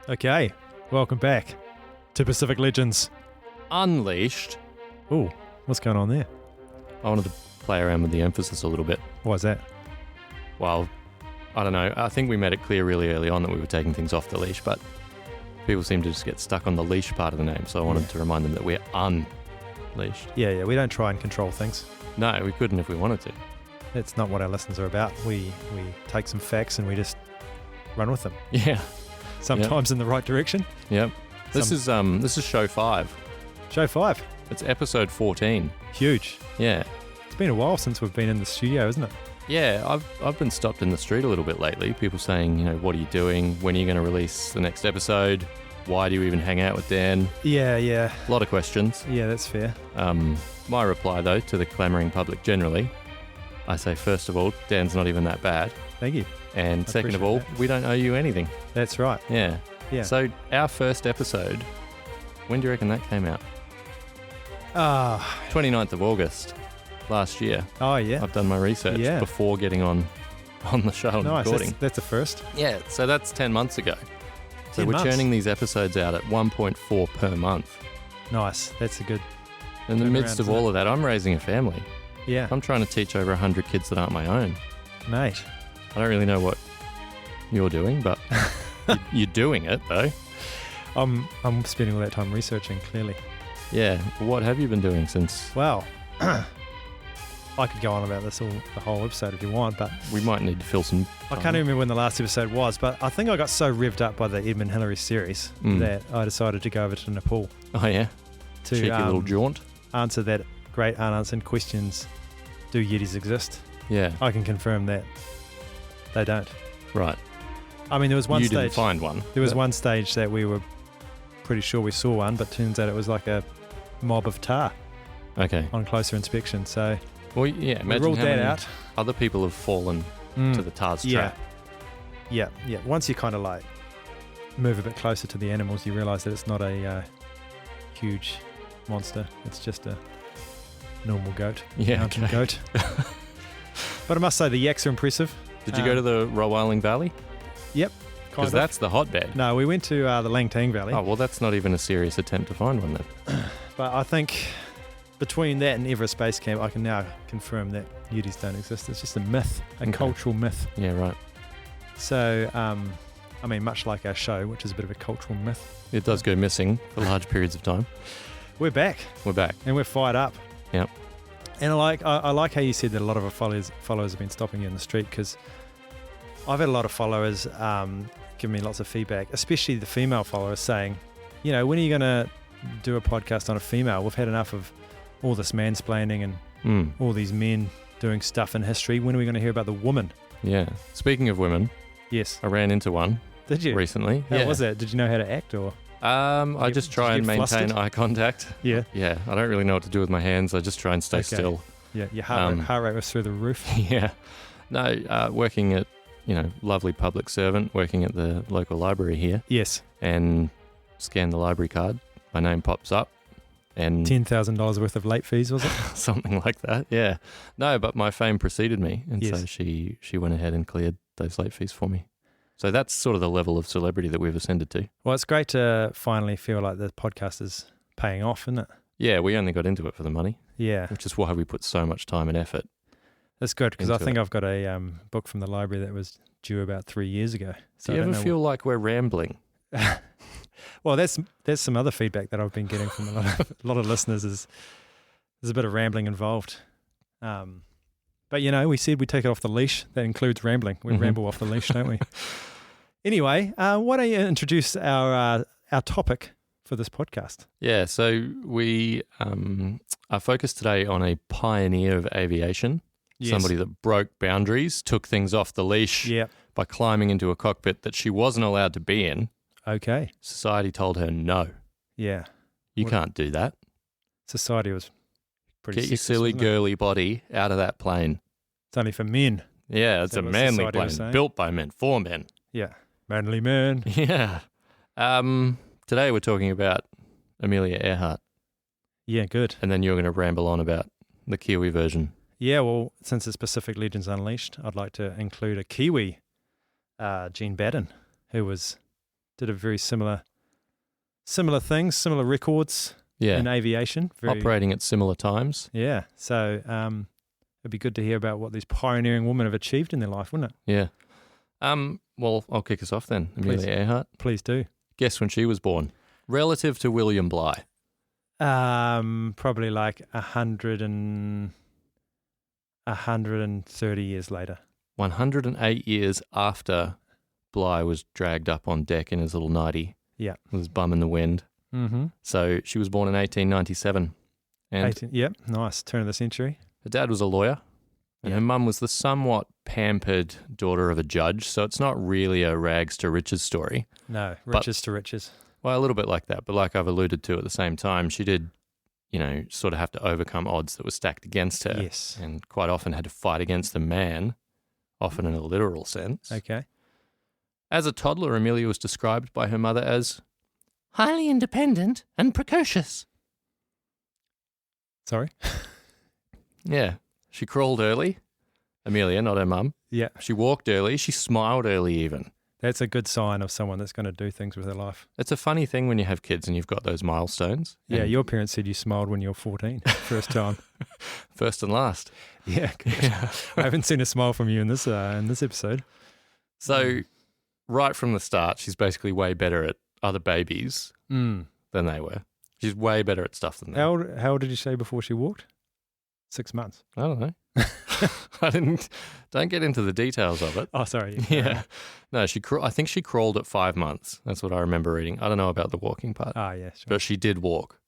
Okay, welcome back to Pacific Legends. Unleashed. Ooh, what's going on there? I wanted to play around with the emphasis a little bit. Why is that? Well, I don't know. I think we made it clear really early on that we were taking things off the leash, but people seem to just get stuck on the leash part of the name, so I wanted to remind them that we're unleashed. Yeah, we don't try and control things. No, we couldn't if we wanted to. That's not what our lessons are about. We take some facts and we just run with them. Yeah. Sometimes in the right direction. Yep. This is show 5. Show 5. It's episode 14. Huge. Yeah. It's been a while since we've been in the studio, isn't it? Yeah, I've been stopped in the street a little bit lately. People saying, what are you doing? When are you going to release the next episode? Why do you even hang out with Dan? Yeah. A lot of questions. Yeah, that's fair. My reply, though, to the clamouring public generally, I say, first of all, Dan's not even that bad. Thank you. And second of all, that. we don't owe you anything. That's right. Yeah. So our first episode, when do you reckon that came out? 29th of August last year. Oh, yeah. I've done my research before getting on the show and recording. That's a first. Yeah, so that's 10 months ago. So 10 we're months. churning these episodes out at 1.4 per month. Nice. That's a good... In the midst of all of that, I'm raising a family. Yeah. I'm trying to teach over 100 kids that aren't my own. Mate. I don't really know what you're doing, but you're doing it, though. I'm spending all that time researching, clearly. Yeah. What have you been doing since? Well, I could go on about this the whole episode if you want, but... We might need to fill some time. I can't even remember when the last episode was, but I think I got so revved up by the Edmund Hillary series that I decided to go over to Nepal. Oh, yeah? To cheeky little jaunt. Answer that great unanswered questions. Do Yetis exist? Yeah. I can confirm that they don't. Right. I mean, there was one you stage... didn't find one. There was one stage that we were pretty sure we saw one, but turns out it was like a mob of tar. Okay. On closer inspection, so... Well, yeah, imagine we ruled how that many out. Other people have fallen to the tar's trap. Yeah. Once you kind of like move a bit closer to the animals, you realise that it's not a huge monster. It's just a normal goat. Yeah, mountain goat. But I must say the yaks are impressive. Did you go to the Rotorua Valley? Yep. Because that's the hotbed. No, we went to the Langtang Valley. Oh, well, that's not even a serious attempt to find one then. But I think between that and Everest Base Camp, I can now confirm that Yetis don't exist. It's just a myth, a cultural myth. Yeah, right. So, I mean, much like our show, which is a bit of a cultural myth. It does go missing for large periods of time. We're back. We're back. And we're fired up. Yep. And I like how you said that a lot of our followers have been stopping you in the street, because I've had a lot of followers give me lots of feedback, especially the female followers saying, when are you going to do a podcast on a female? We've had enough of all this mansplaining and all these men doing stuff in history. When are we going to hear about the woman? Yeah. Speaking of women, yes, I ran into one. Did you? Recently. How was that? Did you know how to act, or? I just try and maintain eye contact. Yeah. Yeah. I don't really know what to do with my hands. I just try and stay still. Yeah. Your heart rate was through the roof. Yeah. No, working at, lovely public servant, working at the local library here. Yes. And scan the library card. My name pops up. And $10,000 worth of late fees, was it? Something like that, yeah. No, but my fame preceded me, and so she went ahead and cleared those late fees for me. So that's sort of the level of celebrity that we've ascended to. Well, it's great to finally feel like the podcast is paying off, isn't it? Yeah, we only got into it for the money. Yeah. Which is why we put so much time and effort. That's good, because I think I've got a book from the library that was due about 3 years ago. So do you ever feel like we're rambling? Well, there's some other feedback that I've been getting from a lot of listeners. Is there's a bit of rambling involved, but we said we take it off the leash. That includes rambling. We ramble off the leash, don't we? Anyway, why don't you introduce our topic for this podcast? Yeah, so we are focused today on a pioneer of aviation, somebody that broke boundaries, took things off the leash by climbing into a cockpit that she wasn't allowed to be in. Okay. Society told her no. Yeah. You can't do that. Society was pretty Get your silly girly body out of that plane. It's only for men. Yeah, it's a manly plane, built by men, for men. Yeah. Manly man. Yeah. Today we're talking about Amelia Earhart. Yeah, good. And then you're going to ramble on about the Kiwi version. Yeah, well, since it's Pacific Legends Unleashed, I'd like to include a Kiwi, Jean Batten, who was did a very similar things, similar records in aviation. Operating at similar times. Yeah. So it'd be good to hear about what these pioneering women have achieved in their life, wouldn't it? Yeah. Well, I'll kick us off then. Amelia Earhart. Please do. Guess when she was born. Relative to William Bligh. Probably like 130 years later. 108 years after Bligh was dragged up on deck in his little nightie. Yeah. With his bum in the wind. Mm-hmm. So she was born in 1897. And nice. Turn of the century. Her dad was a lawyer. And her mum was the somewhat pampered daughter of a judge. So it's not really a rags to riches story. No, riches to riches. Well, a little bit like that. But like I've alluded to at the same time, she did, sort of have to overcome odds that were stacked against her. Yes. And quite often had to fight against a man, often in a literal sense. Okay. As a toddler, Amelia was described by her mother as highly independent and precocious. Sorry? Yeah. She crawled early. Amelia, not her mum. Yeah. She walked early. She smiled early even. That's a good sign of someone that's going to do things with their life. It's a funny thing when you have kids and you've got those milestones. Yeah, your parents said you smiled when you were 14, first time. First and last. Yeah, I haven't seen a smile from you in this episode. So right from the start, she's basically way better at other babies than they were. She's way better at stuff than them. How old did you say before she walked? 6 months. I don't know. Don't get into the details of it. Oh, sorry. Yeah. No, I think she crawled at 5 months. That's what I remember reading. I don't know about the walking part. Ah, yeah, sure. But she did walk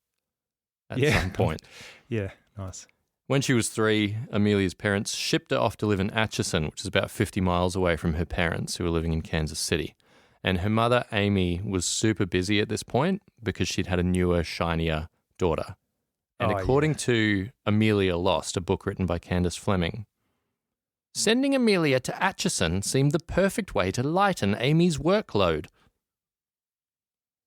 at some point. Yeah, nice. When she was 3, Amelia's parents shipped her off to live in Atchison, which is about 50 miles away from her parents, who were living in Kansas City. And her mother, Amy, was super busy at this point because she'd had a newer, shinier daughter. And according to Amelia Lost, a book written by Candace Fleming, sending Amelia to Atchison seemed the perfect way to lighten Amy's workload.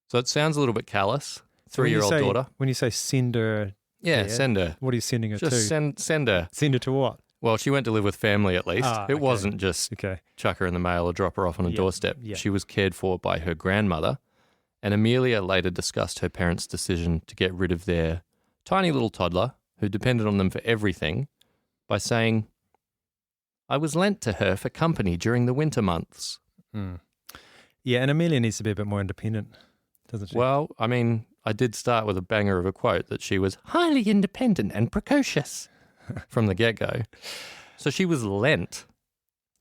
So it sounds a little bit callous. 3-year-old daughter. When you say send her... Yeah, send her. What are you sending her to? Just send her. Send her to what? Well, she went to live with family at least. It wasn't just chuck her in the mail or drop her off on a doorstep. Yeah. She was cared for by her grandmother. And Amelia later discussed her parents' decision to get rid of their tiny little toddler who depended on them for everything by saying, I was lent to her for company during the winter months. Mm. Yeah, and Amelia needs to be a bit more independent, doesn't she? Well, I mean, I did start with a banger of a quote that she was highly independent and precocious from the get-go. So she was lent.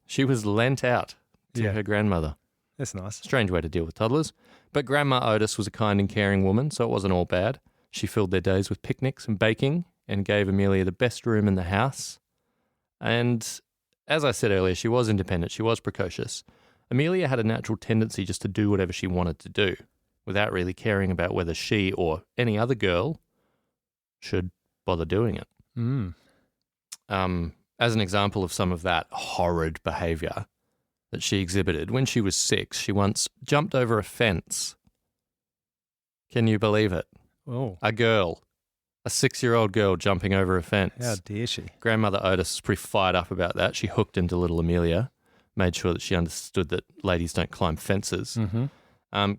She was lent out to her grandmother. That's nice. Strange way to deal with toddlers. But Grandma Otis was a kind and caring woman, so it wasn't all bad. She filled their days with picnics and baking and gave Amelia the best room in the house. And as I said earlier, she was independent. She was precocious. Amelia had a natural tendency just to do whatever she wanted to do without really caring about whether she or any other girl should bother doing it. Mm. As an example of some of that horrid behaviour that she exhibited, when she was 6, she once jumped over a fence. Can you believe it? Oh. A 6-year-old girl jumping over a fence. How dare she? Grandmother Otis was pretty fired up about that. She hooked into little Amelia, made sure that she understood that ladies don't climb fences. Mm-hmm.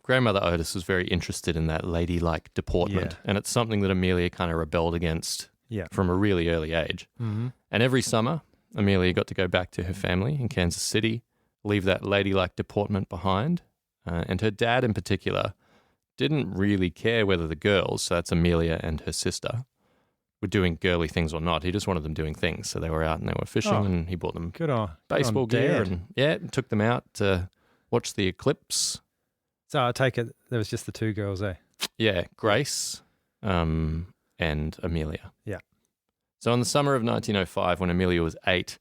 Grandmother Otis was very interested in that ladylike deportment, and it's something that Amelia kind of rebelled against from a really early age. Mm-hmm. And every summer, Amelia got to go back to her family in Kansas City, leave that ladylike deportment behind, and her dad in particular didn't really care whether the girls, so that's Amelia and her sister, were doing girly things or not. He just wanted them doing things. So they were out and they were fishing and he bought them baseball gear and took them out to watch the eclipse. So I take it there was just the 2 girls, eh? Yeah, Grace and Amelia. Yeah. So in the summer of 1905, when Amelia was 8,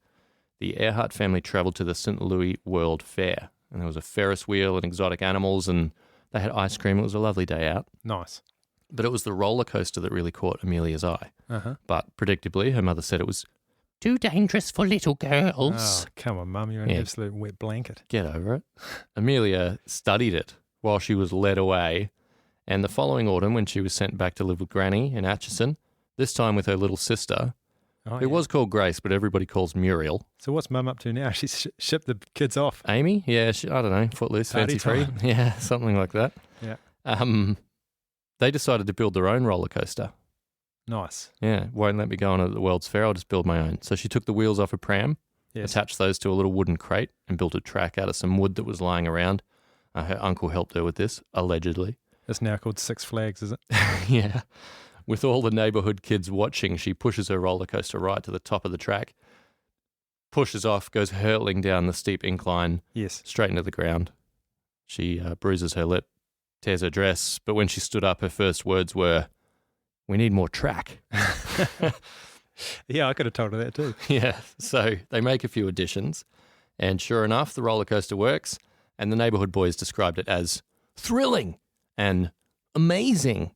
the Earhart family travelled to the St. Louis World Fair. And there was a Ferris wheel and exotic animals and they had ice cream. It was a lovely day out. Nice. But it was the roller coaster that really caught Amelia's eye. Uh-huh. But predictably, her mother said it was too dangerous for little girls. Oh, come on, Mum. You're an absolute wet blanket. Get over it. Amelia studied it while she was led away. And the following autumn, when she was sent back to live with Granny in Atchison, this time with her little sister, It was called Grace, but everybody calls Muriel. So what's Mum up to now? She's shipped the kids off. Amy? Yeah, I don't know, footloose, fancy free. Yeah, something like that. Yeah. They decided to build their own roller coaster. Nice. Yeah, won't let me go on at the World's Fair. I'll just build my own. So she took the wheels off a pram, attached those to a little wooden crate, and built a track out of some wood that was lying around. Her uncle helped her with this, allegedly. It's now called Six Flags, is it? Yeah. With all the neighborhood kids watching, she pushes her roller coaster right to the top of the track, pushes off, goes hurtling down the steep incline, straight into the ground. She bruises her lip, tears her dress, but when she stood up, her first words were, "We need more track." Yeah, I could have told her that too. Yeah, so they make a few additions, and sure enough, the roller coaster works, and the neighborhood boys described it as thrilling and amazing.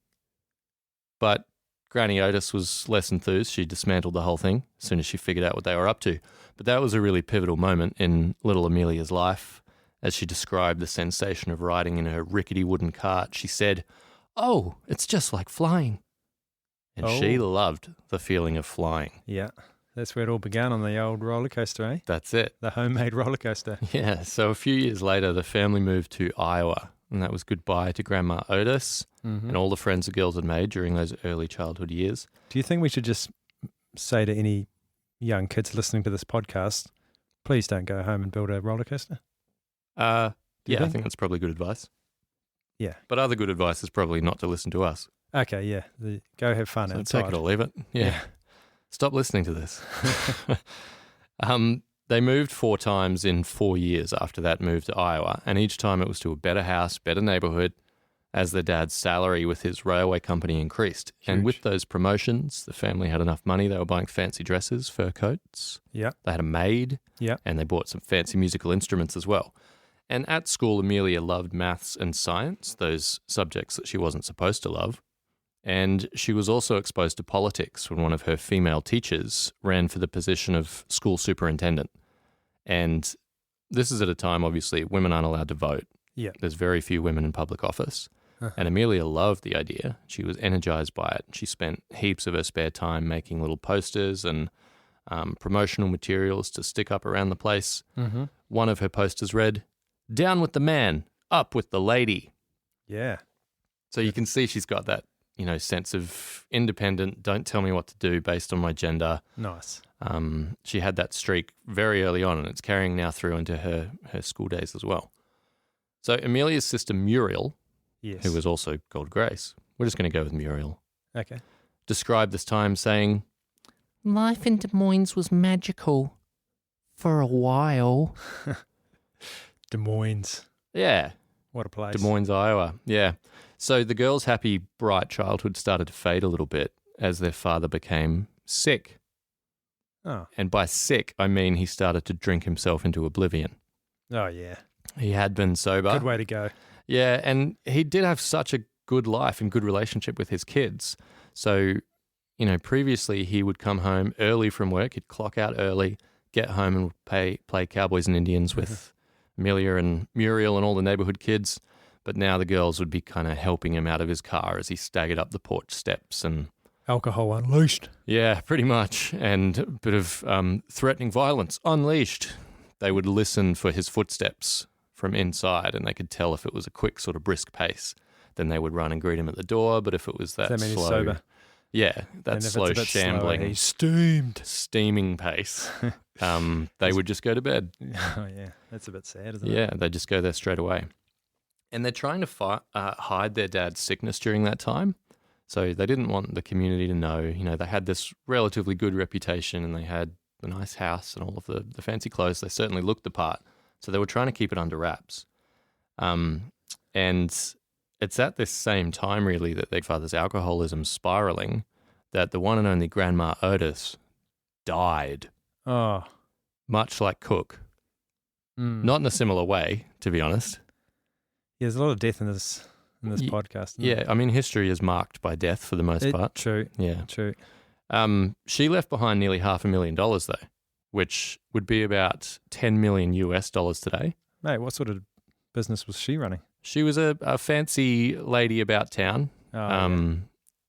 But Granny Otis was less enthused. She dismantled the whole thing as soon as she figured out what they were up to. But that was a really pivotal moment in little Amelia's life. As she described the sensation of riding in her rickety wooden cart, she said, "Oh, it's just like flying." And she loved the feeling of flying. Yeah, that's where it all began, on the old roller coaster, eh? That's it. The homemade roller coaster. Yeah, so a few years later, the family moved to Iowa, and that was goodbye to Grandma Otis and all the friends the girls had made during those early childhood years. Do you think we should just say to any young kids listening to this podcast, please don't go home and build a roller coaster? I think that's probably good advice. Yeah. But other good advice is probably not to listen to us. Okay, yeah. Go have fun outside. Take it or leave it. Yeah. Stop listening to this. They moved 4 times in 4 years after that move to Iowa, and each time it was to a better house, better neighborhood, as their dad's salary with his railway company increased. Huge. And with those promotions, the family had enough money. They were buying fancy dresses, fur coats. Yeah. They had a maid. Yeah. And they bought some fancy musical instruments as well. And at school, Amelia loved maths and science, those subjects that she wasn't supposed to love. And she was also exposed to politics when one of her female teachers ran for the position of school superintendent. And this is at a time, obviously, women aren't allowed to vote. Yeah. There's very few women in public office. And Amelia loved the idea. She was energized by it. She spent heaps of her spare time making little posters and promotional materials to stick up around the place. Mm-hmm. One of her posters read, "Down with the man, up with the lady." Yeah. So you can see she's got that, sense of independent, don't tell me what to do based on my gender. Nice. She had that streak very early on, and it's carrying now through into her school days as well. So Amelia's sister Muriel, who was also called Grace, we're just going to go with Muriel. Okay. Described this time saying, "Life in Des Moines was magical for a while." Des Moines. Yeah. What a place. Des Moines, Iowa. Yeah. So the girls' happy, bright childhood started to fade a little bit as their father became sick. Oh. And by sick, I mean he started to drink himself into oblivion. Oh, yeah. He had been sober. Good way to go. Yeah, and he did have such a good life and good relationship with his kids. So, previously he would come home early from work. He'd clock out early, get home and play Cowboys and Indians with Amelia and Muriel and all the neighborhood kids. But now the girls would be kind of helping him out of his car as he staggered up the porch steps and... Alcohol unleashed. Yeah, pretty much. And a bit of threatening violence unleashed. They would listen for his footsteps from inside, and they could tell if it was a quick sort of brisk pace. Then they would run and greet him at the door, but if it was that mean slow... he's sober? Yeah, that slow shambling... Slower, steaming pace. They would just go to bed. Oh, yeah. That's a bit sad, isn't it? Yeah, they'd just go there straight away. And they're trying to hide their dad's sickness during that time. So they didn't want the community to know. They had this relatively good reputation and they had the nice house and all of the fancy clothes. They certainly looked the part. So they were trying to keep it under wraps. And it's at this same time, really, that their father's alcoholism spiraling, that the one and only Grandma Otis died. Oh. Much like Cook. Not in a similar way, to be honest. Yeah, there's a lot of death in this podcast. Yeah, I mean, history is marked by death for the most part. True. Yeah. True. She left behind nearly $500,000 though, which would be about $10 million US today. Mate, what sort of business was she running? She was a fancy lady about town. Oh,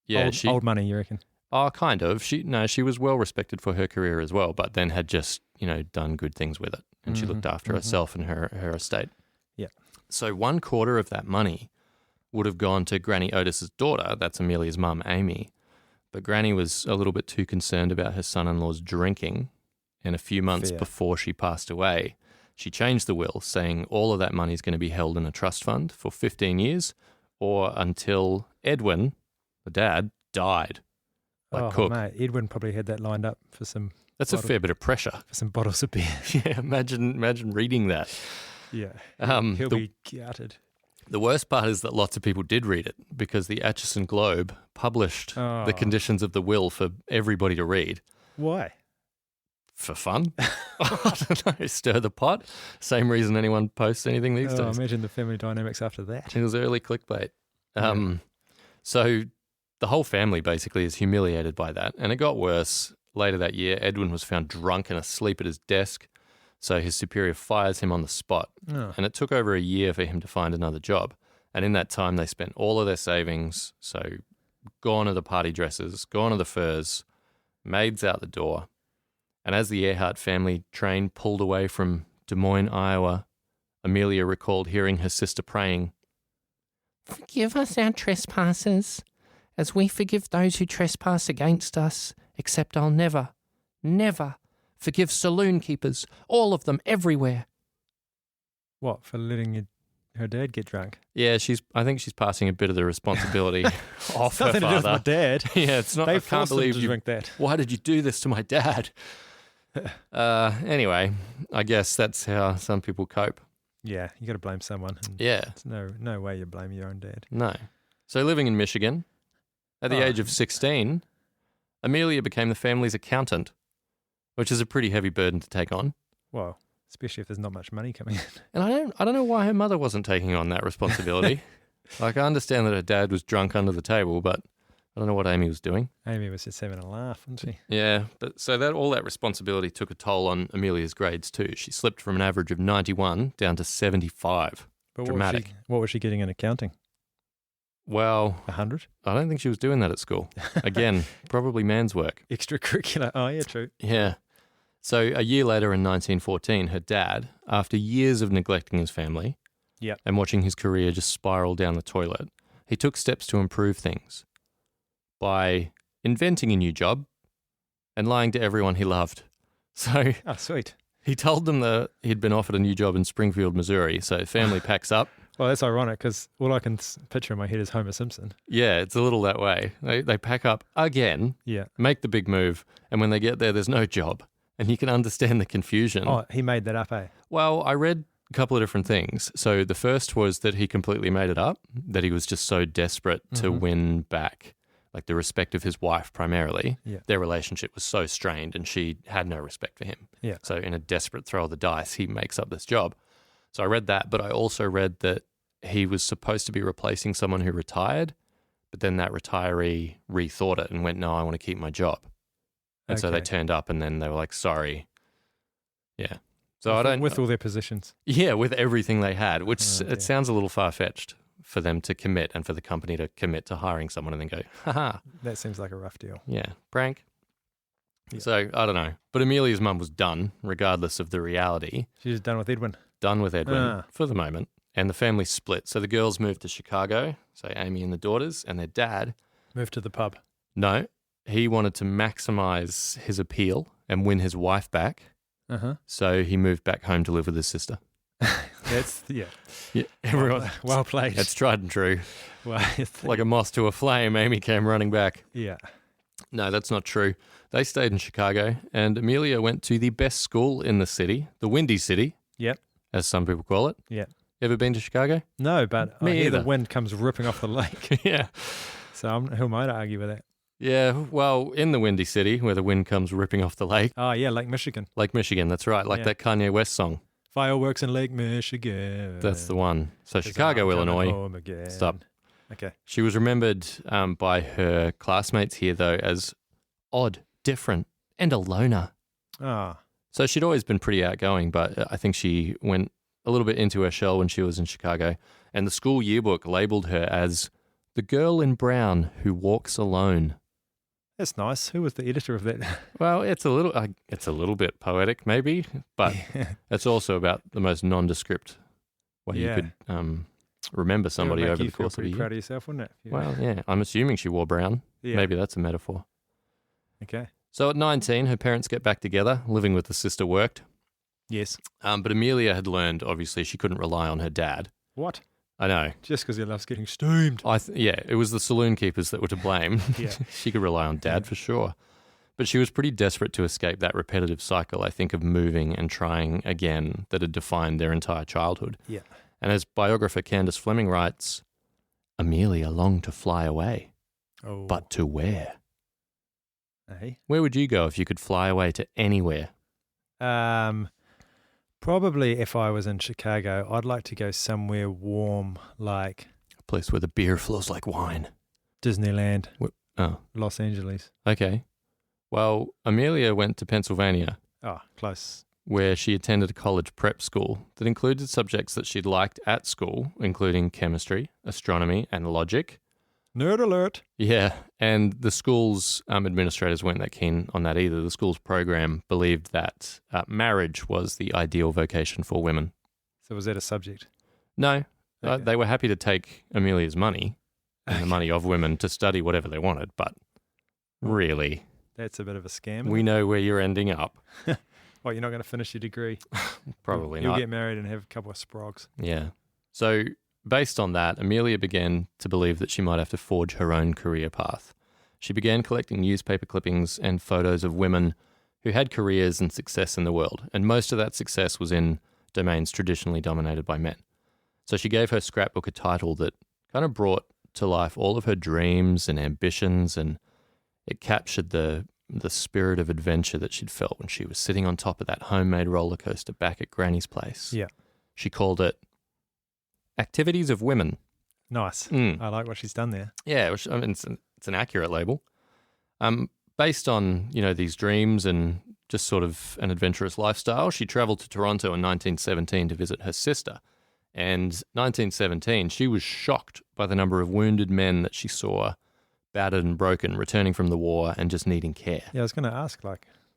yeah. Old money, you reckon? Oh, kind of. She was well respected for her career as well, but then had just, done good things with it. And she looked after herself and her estate. Yeah. So 1/4 of that money would have gone to Granny Otis's daughter. That's Amelia's mum, Amy. But Granny was a little bit too concerned about her son-in-law's drinking. And a few months before she passed away, she changed the will, saying all of that money is going to be held in a trust fund for 15 years or until Edwin, the dad, died. Cook. Mate, Edwin probably had that lined up for some... That's a fair bit of pressure. For some bottles of beer. Yeah, imagine reading that. Yeah, he'll be gutted. The worst part is that lots of people did read it because the Atchison Globe published the conditions of the will for everybody to read. Why? For fun. I don't know, stir the pot. Same reason anyone posts anything these days. Imagine the family dynamics after that. It was early clickbait. So the whole family basically is humiliated by that. And it got worse. Later that year, Edwin was found drunk and asleep at his desk. So his superior fires him on the spot. Oh. And it took over a year for him to find another job. And in that time, they spent all of their savings. So gone are the party dresses, gone are the furs, maids out the door. And as the Earhart family train pulled away from Des Moines, Iowa, Amelia recalled hearing her sister praying, "Forgive us our trespasses, as we forgive those who trespass against us, except I'll never, never forgive saloon keepers, all of them, everywhere." What, for letting her dad get drunk? Yeah, I think she's passing a bit of the responsibility off her father. Nothing to do with my dad. Yeah, it's not. They I can't believe you drink that. Why did you do this to my dad? Anyway, I guess that's how some people cope. Yeah, you got to blame someone. Yeah, there's no way you blame your own dad. No. So living in Michigan, at the age of 16, Amelia became the family's accountant, which is a pretty heavy burden to take on. Well, especially if there's not much money coming in. And I don't know why her mother wasn't taking on that responsibility. I understand that her dad was drunk under the table, but I don't know what Amy was doing. Amy was just having a laugh, wasn't she? Yeah, but so all that responsibility took a toll on Amelia's grades too. She slipped from an average of 91 down to 75. But dramatic. What was she getting in accounting? Well, 100? I don't think she was doing that at school. Again, probably man's work. Extracurricular. Oh, yeah, true. Yeah. So a year later in 1914, her dad, after years of neglecting his family and watching his career just spiral down the toilet, he took steps to improve things by inventing a new job and lying to everyone he loved. So sweet. He told them that he'd been offered a new job in Springfield, Missouri. So family packs up. Well, that's ironic because all I can picture in my head is Homer Simpson. Yeah, it's a little that way. They pack up again, make the big move, and when they get there, there's no job. And you can understand the confusion. Oh, he made that up, eh? Well, I read a couple of different things. So the first was that he completely made it up, that he was just so desperate to win back, like the respect of his wife primarily. Yeah. Their relationship was so strained and she had no respect for him. Yeah. So in a desperate throw of the dice, he makes up this job. So I read that, but I also read that he was supposed to be replacing someone who retired, but then that retiree rethought it and went, no, I want to keep my job. And so they turned up and then they were like, sorry. Yeah. So with all their positions. Yeah, with everything they had, which it sounds a little far-fetched for them to commit and for the company to commit to hiring someone and then go, haha. That seems like a rough deal. Yeah. Prank. Yeah. So I don't know. But Amelia's mum was done, regardless of the reality. She was done with Edwin. Done with Edwin for the moment. And the family split. So the girls moved to Chicago, so Amy and the daughters, and their dad moved to the pub. No. He wanted to maximize his appeal and win his wife back. So he moved back home to live with his sister. That's, yeah. Everyone, well played. That's tried and true. Like a moth to a flame, Amy came running back. Yeah. No, that's not true. They stayed in Chicago, and Amelia went to the best school in the city, the Windy City. Yep. As some people call it. Yeah. Ever been to Chicago? No, but Me I hear either. the wind comes ripping off the lake. Yeah. So who am I to argue with that? Yeah, well, in the Windy City, where the wind comes ripping off the lake. Oh, yeah, Lake Michigan. Lake Michigan, that's right, like that Kanye West song. Fireworks in Lake Michigan. That's the one. So Chicago, Illinois. Stop. Okay. She was remembered by her classmates here, though, as odd, different, and a loner. Ah. So she'd always been pretty outgoing, but I think she went a little bit into her shell when she was in Chicago. And the school yearbook labeled her as the girl in brown who walks alone. That's nice. Who was the editor of that? Well, it's a little bit poetic, maybe, but it's also about the most nondescript way you could remember somebody over the course of a year. Proud of yourself, wouldn't it? Well, yeah. I'm assuming she wore brown. Yeah. Maybe that's a metaphor. Okay. So at 19, her parents get back together. Living with the sister worked. Yes. But Amelia had learned, obviously, she couldn't rely on her dad. What? I know. Just because he loves getting steamed. It was the saloon keepers that were to blame. Yeah. She could rely on dad for sure. But she was pretty desperate to escape that repetitive cycle, I think, of moving and trying again that had defined their entire childhood. Yeah. And as biographer Candace Fleming writes, Amelia longed to fly away. Oh. But to where? Hey? Where would you go if you could fly away to anywhere? Probably if I was in Chicago, I'd like to go somewhere warm, like a place where the beer flows like wine. Disneyland. Los Angeles. Okay. Well, Amelia went to Pennsylvania. Oh, close. Where she attended a college prep school that included subjects that she'd liked at school, including chemistry, astronomy, and logic. Nerd alert. Yeah, and the school's administrators weren't that keen on that either. The school's program believed that marriage was the ideal vocation for women. So was that a subject? No. Okay. They were happy to take Amelia's money and the money of women to study whatever they wanted, but really... That's a bit of a scam. We know where you're ending up. Well, you're not going to finish your degree. Probably You'll not. get married and have a couple of sprogs. Yeah. So... based on that, Amelia began to believe that she might have to forge her own career path. She began collecting newspaper clippings and photos of women who had careers and success in the world, and most of that success was in domains traditionally dominated by men. So she gave her scrapbook a title that kind of brought to life all of her dreams and ambitions, and it captured the spirit of adventure that she'd felt when she was sitting on top of that homemade roller coaster back at Granny's place. Yeah. She called it Activities of Women. Nice. I like what she's done there. Yeah, which, I mean, it's an accurate label. Based on, these dreams and just sort of an adventurous lifestyle, she traveled to Toronto in 1917 to visit her sister. And 1917, she was shocked by the number of wounded men that she saw, battered and broken, returning from the war and just needing care. Yeah, I was going to ask,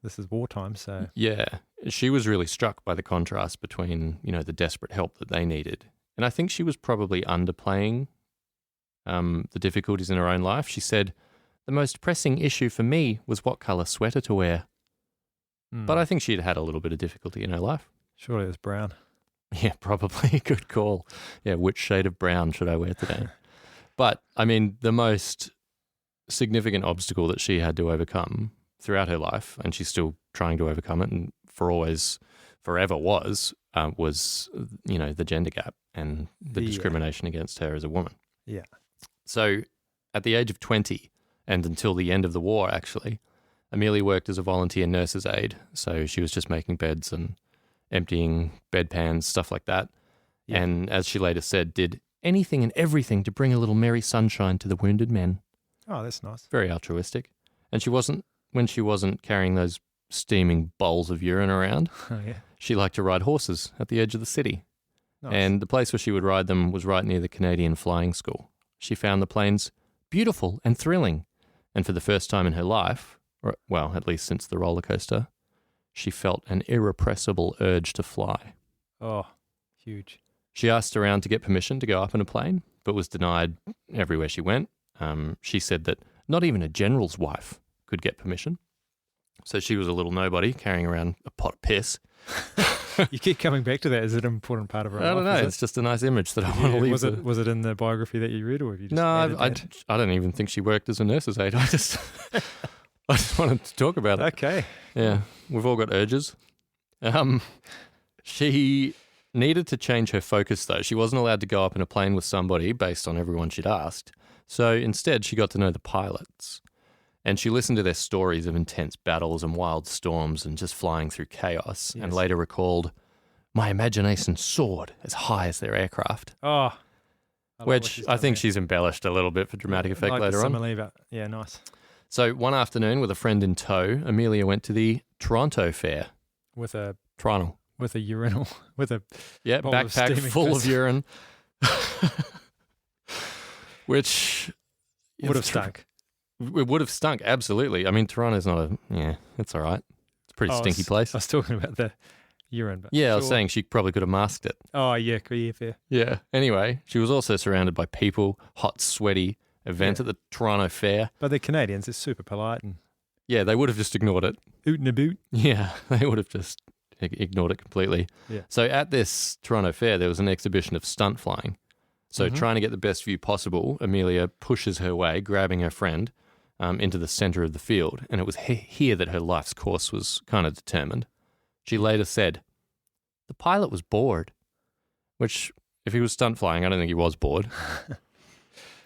this is wartime, so... Yeah, she was really struck by the contrast between, the desperate help that they needed. And I think she was probably underplaying the difficulties in her own life. She said, the most pressing issue for me was what colour sweater to wear. But I think she'd had a little bit of difficulty in her life. Surely it was brown. Yeah, probably. Good call. Yeah, which shade of brown should I wear today? But, I mean, the most significant obstacle that she had to overcome throughout her life, and she's still trying to overcome it, and forever was the gender gap and the discrimination against her as a woman. Yeah. So at the age of 20 and until the end of the war, actually, Amelia worked as a volunteer nurse's aide. So she was just making beds and emptying bedpans, stuff like that. Yeah. And as she later said, did anything and everything to bring a little merry sunshine to the wounded men. Oh, that's nice. Very altruistic. And when she wasn't carrying those steaming bowls of urine around, she liked to ride horses at the edge of the city. Nice. And the place where she would ride them was right near the Canadian Flying School. She found the planes beautiful and thrilling. And for the first time in her life, well, at least since the roller coaster, she felt an irrepressible urge to fly. Oh, huge. She asked around to get permission to go up in a plane, but was denied everywhere she went. She said that not even a general's wife could get permission. So she was a little nobody carrying around a pot of piss. You keep coming back to that. Is it an important part of her life? I don't know. It's just a nice image that I want to leave. Was it in the biography that you read, or have you just No, I don't even think she worked as a nurse's aide. I just wanted to talk about it. Okay. Yeah, we've all got urges. She needed to change her focus, though. She wasn't allowed to go up in a plane with somebody based on everyone she'd asked. So instead, she got to know the pilots. And she listened to their stories of intense battles and wild storms and just flying through chaos, and later recalled, my imagination soared as high as their aircraft. Oh. Which I think she's embellished a little bit for dramatic effect later on. Yeah, nice. So one afternoon, with a friend in tow, Amelia went to the Toronto Fair. With a urinal, with a backpack full of urine. Which would have stunk. It would have stunk, absolutely. I mean, Toronto's not it's all right. It's a pretty stinky place. I was talking about the urine. But I was saying she probably could have masked it. Oh, yeah, fair. Yeah. Anyway, she was also surrounded by people, hot, sweaty event at the Toronto Fair. But they're Canadians. They're super polite. And yeah, they would have just ignored it. Oot and a boot. Yeah, they would have just ignored it completely. Yeah. So at this Toronto Fair, there was an exhibition of stunt flying. So trying to get the best view possible, Amelia pushes her way, grabbing her friend, into the center of the field. And it was here that her life's course was kind of determined. She later said, "The pilot was bored," which, if he was stunt flying, I don't think he was bored.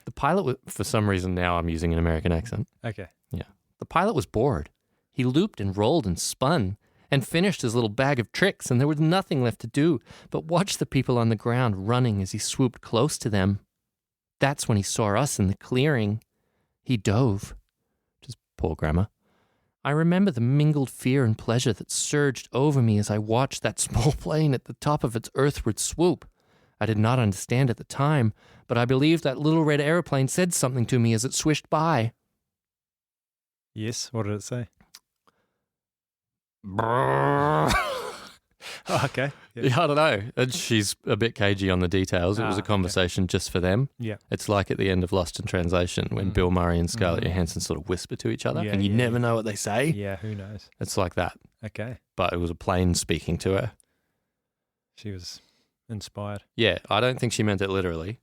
The pilot was, for some reason now I'm using an American accent. Okay. Yeah. The pilot was bored. He looped and rolled and spun and finished his little bag of tricks, and there was nothing left to do but watch the people on the ground running as he swooped close to them. That's when he saw us in the clearing. He dove. Just poor grammar. I remember the mingled fear and pleasure that surged over me as I watched that small plane at the top of its earthward swoop. I did not understand at the time, but I believe that little red airplane said something to me as it swished by. Yes, what did it say? Okay. Yeah, I don't know. And she's a bit cagey on the details. It was a conversation just for them. Yeah. It's like at the end of Lost in Translation when Bill Murray and Scarlett Johansson sort of whisper to each other and you never know what they say. Yeah, who knows? It's like that. Okay. But it was a plane speaking to her. She was inspired. Yeah, I don't think she meant it literally.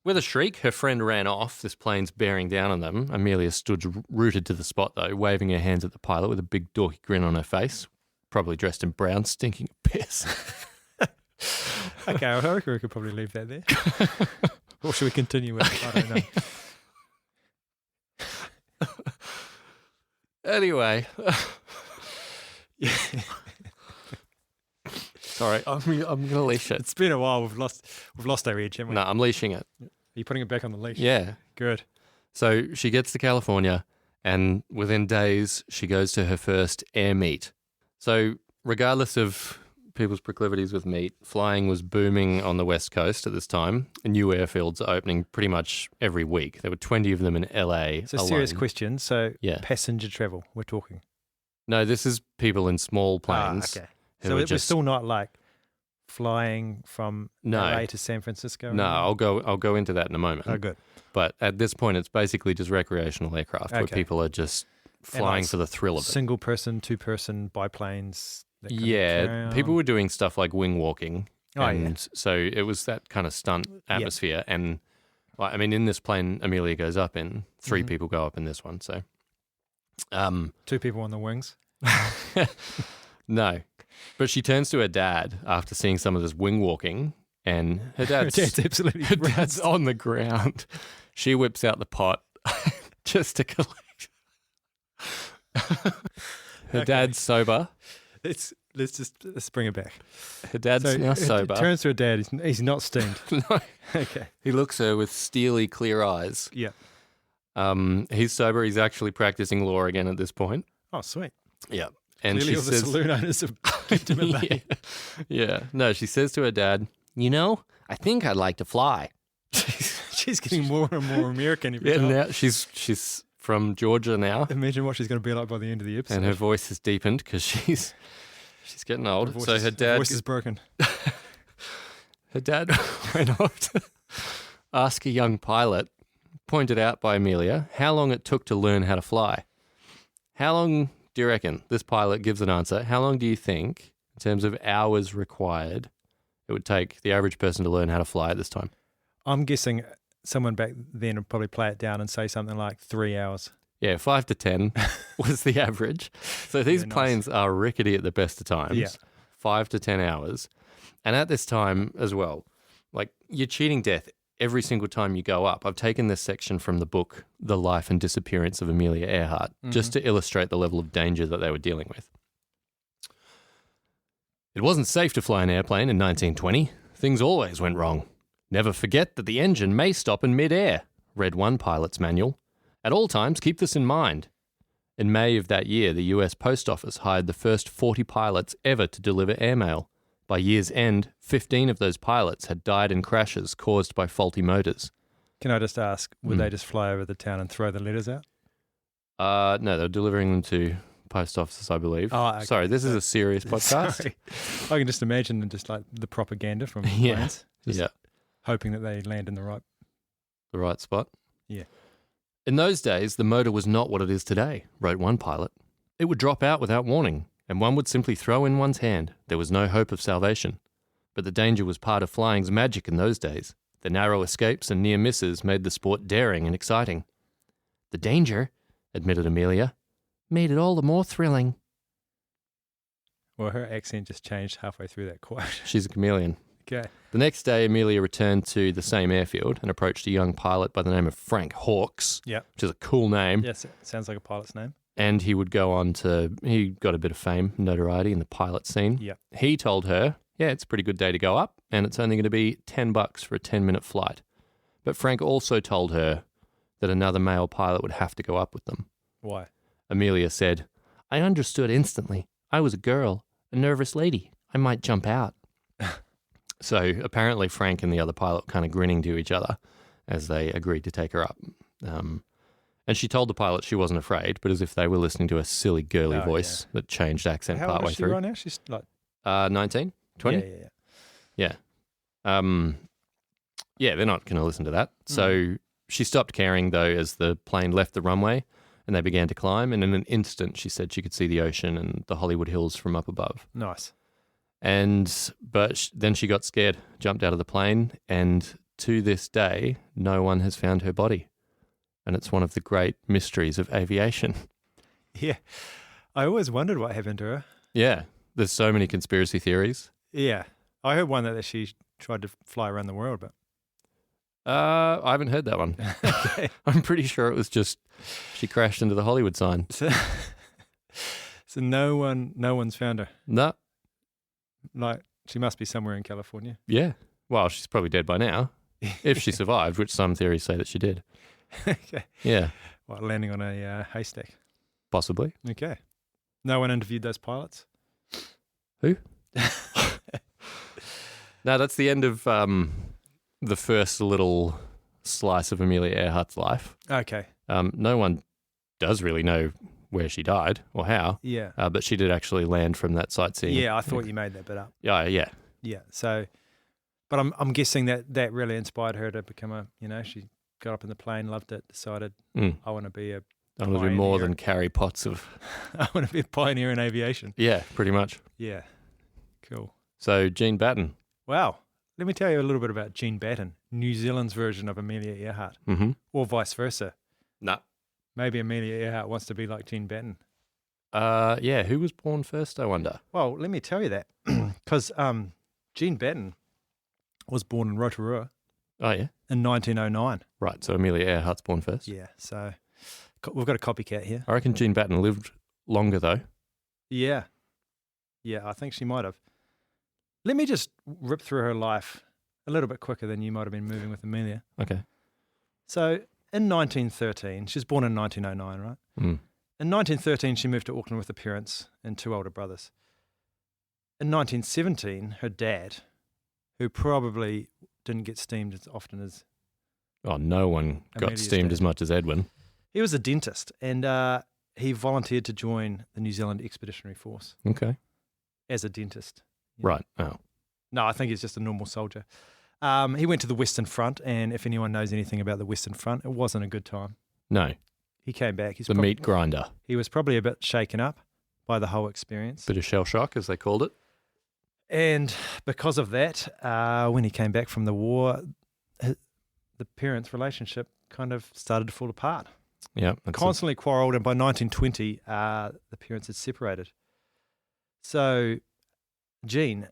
With a shriek, her friend ran off. This plane's bearing down on them. Amelia stood rooted to the spot, though, waving her hands at the pilot with a big dorky grin on her face, probably dressed in brown, stinking piss. Okay, I reckon we could probably leave that there. Or should we continue with it? I don't know. Anyway. Sorry, I'm going to leash it. It's been a while. We've lost our edge, haven't we? No, I'm leashing it. Are you putting it back on the leash? Yeah. Good. So she gets to California, and within days, she goes to her first air meet. So regardless of people's proclivities with meat, flying was booming on the West Coast at this time. New airfields are opening pretty much every week. There were 20 of them in LA. It's a serious question. So yeah. Passenger travel, we're talking. No, this is people in small planes. Okay. So we're still not like flying from LA to San Francisco? No, I'll go into that in a moment. Oh, good. But at this point, it's basically just recreational aircraft where people are just flying for the thrill of it. Single person, two person, biplanes. Yeah, people were doing stuff like wing walking. So it was that kind of stunt atmosphere. Yeah. And I mean, in this plane Amelia goes up in, 3 people go up in this one. So 2 people on the wings? No. But she turns to her dad after seeing some of this wing walking, and her dad's absolutely her dad's on the ground. She whips out the pot just to collect. Her dad's sober. Let's bring it back. Her dad's now sober. Turns to her dad. He's not steamed. No. Okay. He looks at her with steely, clear eyes. Yeah. He's sober. He's actually practicing law again at this point. Oh, sweet. Yeah. And clearly all the saloon owners have kept him at bay. Yeah. No, she says to her dad, I think I'd like to fly. She's getting more and more American every time. Now she's from Georgia now. Imagine what she's going to be like by the end of the episode. And her voice has deepened because she's getting old. Her voice is broken. Her dad went off to ask a young pilot, pointed out by Amelia, how long it took to learn how to fly. How long do you reckon? This pilot gives an answer. How long do you think, in terms of hours required, it would take the average person to learn how to fly at this time? I'm guessing someone back then would probably play it down and say something like 3 hours. Yeah, 5 to 10 was the average. So these planes are rickety at the best of times. Yeah. 5 to 10 hours. And at this time as well, like you're cheating death every single time you go up. I've taken this section from the book, The Life and Disappearance of Amelia Earhart, just to illustrate the level of danger that they were dealing with. It wasn't safe to fly an airplane in 1920. Things always went wrong. Never forget that the engine may stop in mid-air, read one pilot's manual. At all times, keep this in mind. In May of that year, the US Post Office hired the first 40 pilots ever to deliver airmail. By year's end, 15 of those pilots had died in crashes caused by faulty motors. Can I just ask, would they just fly over the town and throw the letters out? No, they're delivering them to post offices, I believe. Oh, okay. Sorry, this is a serious podcast. Sorry. I can just imagine just like the propaganda from Yeah. planes. Just Yeah. hoping that they land in the right spot. Yeah. In those days, the motor was not what it is today, wrote one pilot. It would drop out without warning, and one would simply throw in one's hand. There was no hope of salvation. But the danger was part of flying's magic in those days. The narrow escapes and near misses made the sport daring and exciting. The danger, admitted Amelia, made it all the more thrilling. Well, her accent just changed halfway through that quote. She's a chameleon. Okay. The next day, Amelia returned to the same airfield and approached a young pilot by the name of Frank Hawkes, which is a cool name. Yes, it sounds like a pilot's name. And he would go on he got a bit of fame, notoriety in the pilot scene. Yeah. He told her, it's a pretty good day to go up, and it's only going to be $10 for a 10-minute flight. But Frank also told her that another male pilot would have to go up with them. Why? Amelia said, I understood instantly. I was a girl, a nervous lady. I might jump out. So apparently Frank and the other pilot were kind of grinning to each other as they agreed to take her up. And she told the pilot she wasn't afraid, but as if they were listening to a silly girly voice that changed accent partway through. How old is she right now? She's like 19, 20? Yeah. They're not going to listen to that. So she stopped caring, though, as the plane left the runway and they began to climb. And in an instant, she said she could see the ocean and the Hollywood Hills from up above. Nice. But then she got scared, jumped out of the plane, and to this day, no one has found her body. And it's one of the great mysteries of aviation. Yeah. I always wondered what happened to her. Yeah. There's so many conspiracy theories. Yeah. I heard one that she tried to fly around the world, but I haven't heard that one. Okay. I'm pretty sure it was just she crashed into the Hollywood sign. So no one's found her. No. Like, she must be somewhere in California. Yeah. Well, she's probably dead by now, if she survived, which some theories say that she did. Okay. Yeah. What, landing on a haystack? Possibly. Okay. No one interviewed those pilots? Who? No, that's the end of the first little slice of Amelia Earhart's life. Okay. No one does really know where she died or how. Yeah. But she did actually land from that sightseeing. Yeah, I thought you made that bit up. Yeah. Yeah. So, but I'm guessing that really inspired her to become she got up in the plane, loved it, decided I want to be I want to do more than carry pots of. I want to be a pioneer in aviation. Yeah, pretty much. Yeah. Cool. So Jean Batten. Wow. Let me tell you a little bit about Jean Batten, New Zealand's version of Amelia Earhart, or vice versa. No. Maybe Amelia Earhart wants to be like Jean Batten. Yeah. Who was born first, I wonder? Well, let me tell you that because Jean Batten was born in Rotorua. Oh, yeah? In 1909. Right, so Amelia Earhart's born first. Yeah, so we've got a copycat here. I reckon Jean Batten lived longer, though. Yeah. Yeah, I think she might have. Let me just rip through her life a little bit quicker than you might have been moving with Amelia. Okay. So in 1913, she was born in 1909, right? In 1913, she moved to Auckland with her parents and two older brothers. In 1917, her dad, who probably didn't get steamed as often as... Oh, no one got Amelia's steamed dad. as much as Edwin. He was a dentist, and he volunteered to join the New Zealand Expeditionary Force Okay. as a dentist. Right. Oh. No, I think he's just a normal soldier. He went to the Western Front, and if anyone knows anything about the Western Front, it wasn't a good time. No. He came back. The meat grinder. He was probably a bit shaken up by the whole experience. Bit of shell shock, as they called it. And because of that, when he came back from the war, the parents' relationship kind of started to fall apart. Yeah. Constantly quarrelled, and by 1920, the parents had separated. So Jean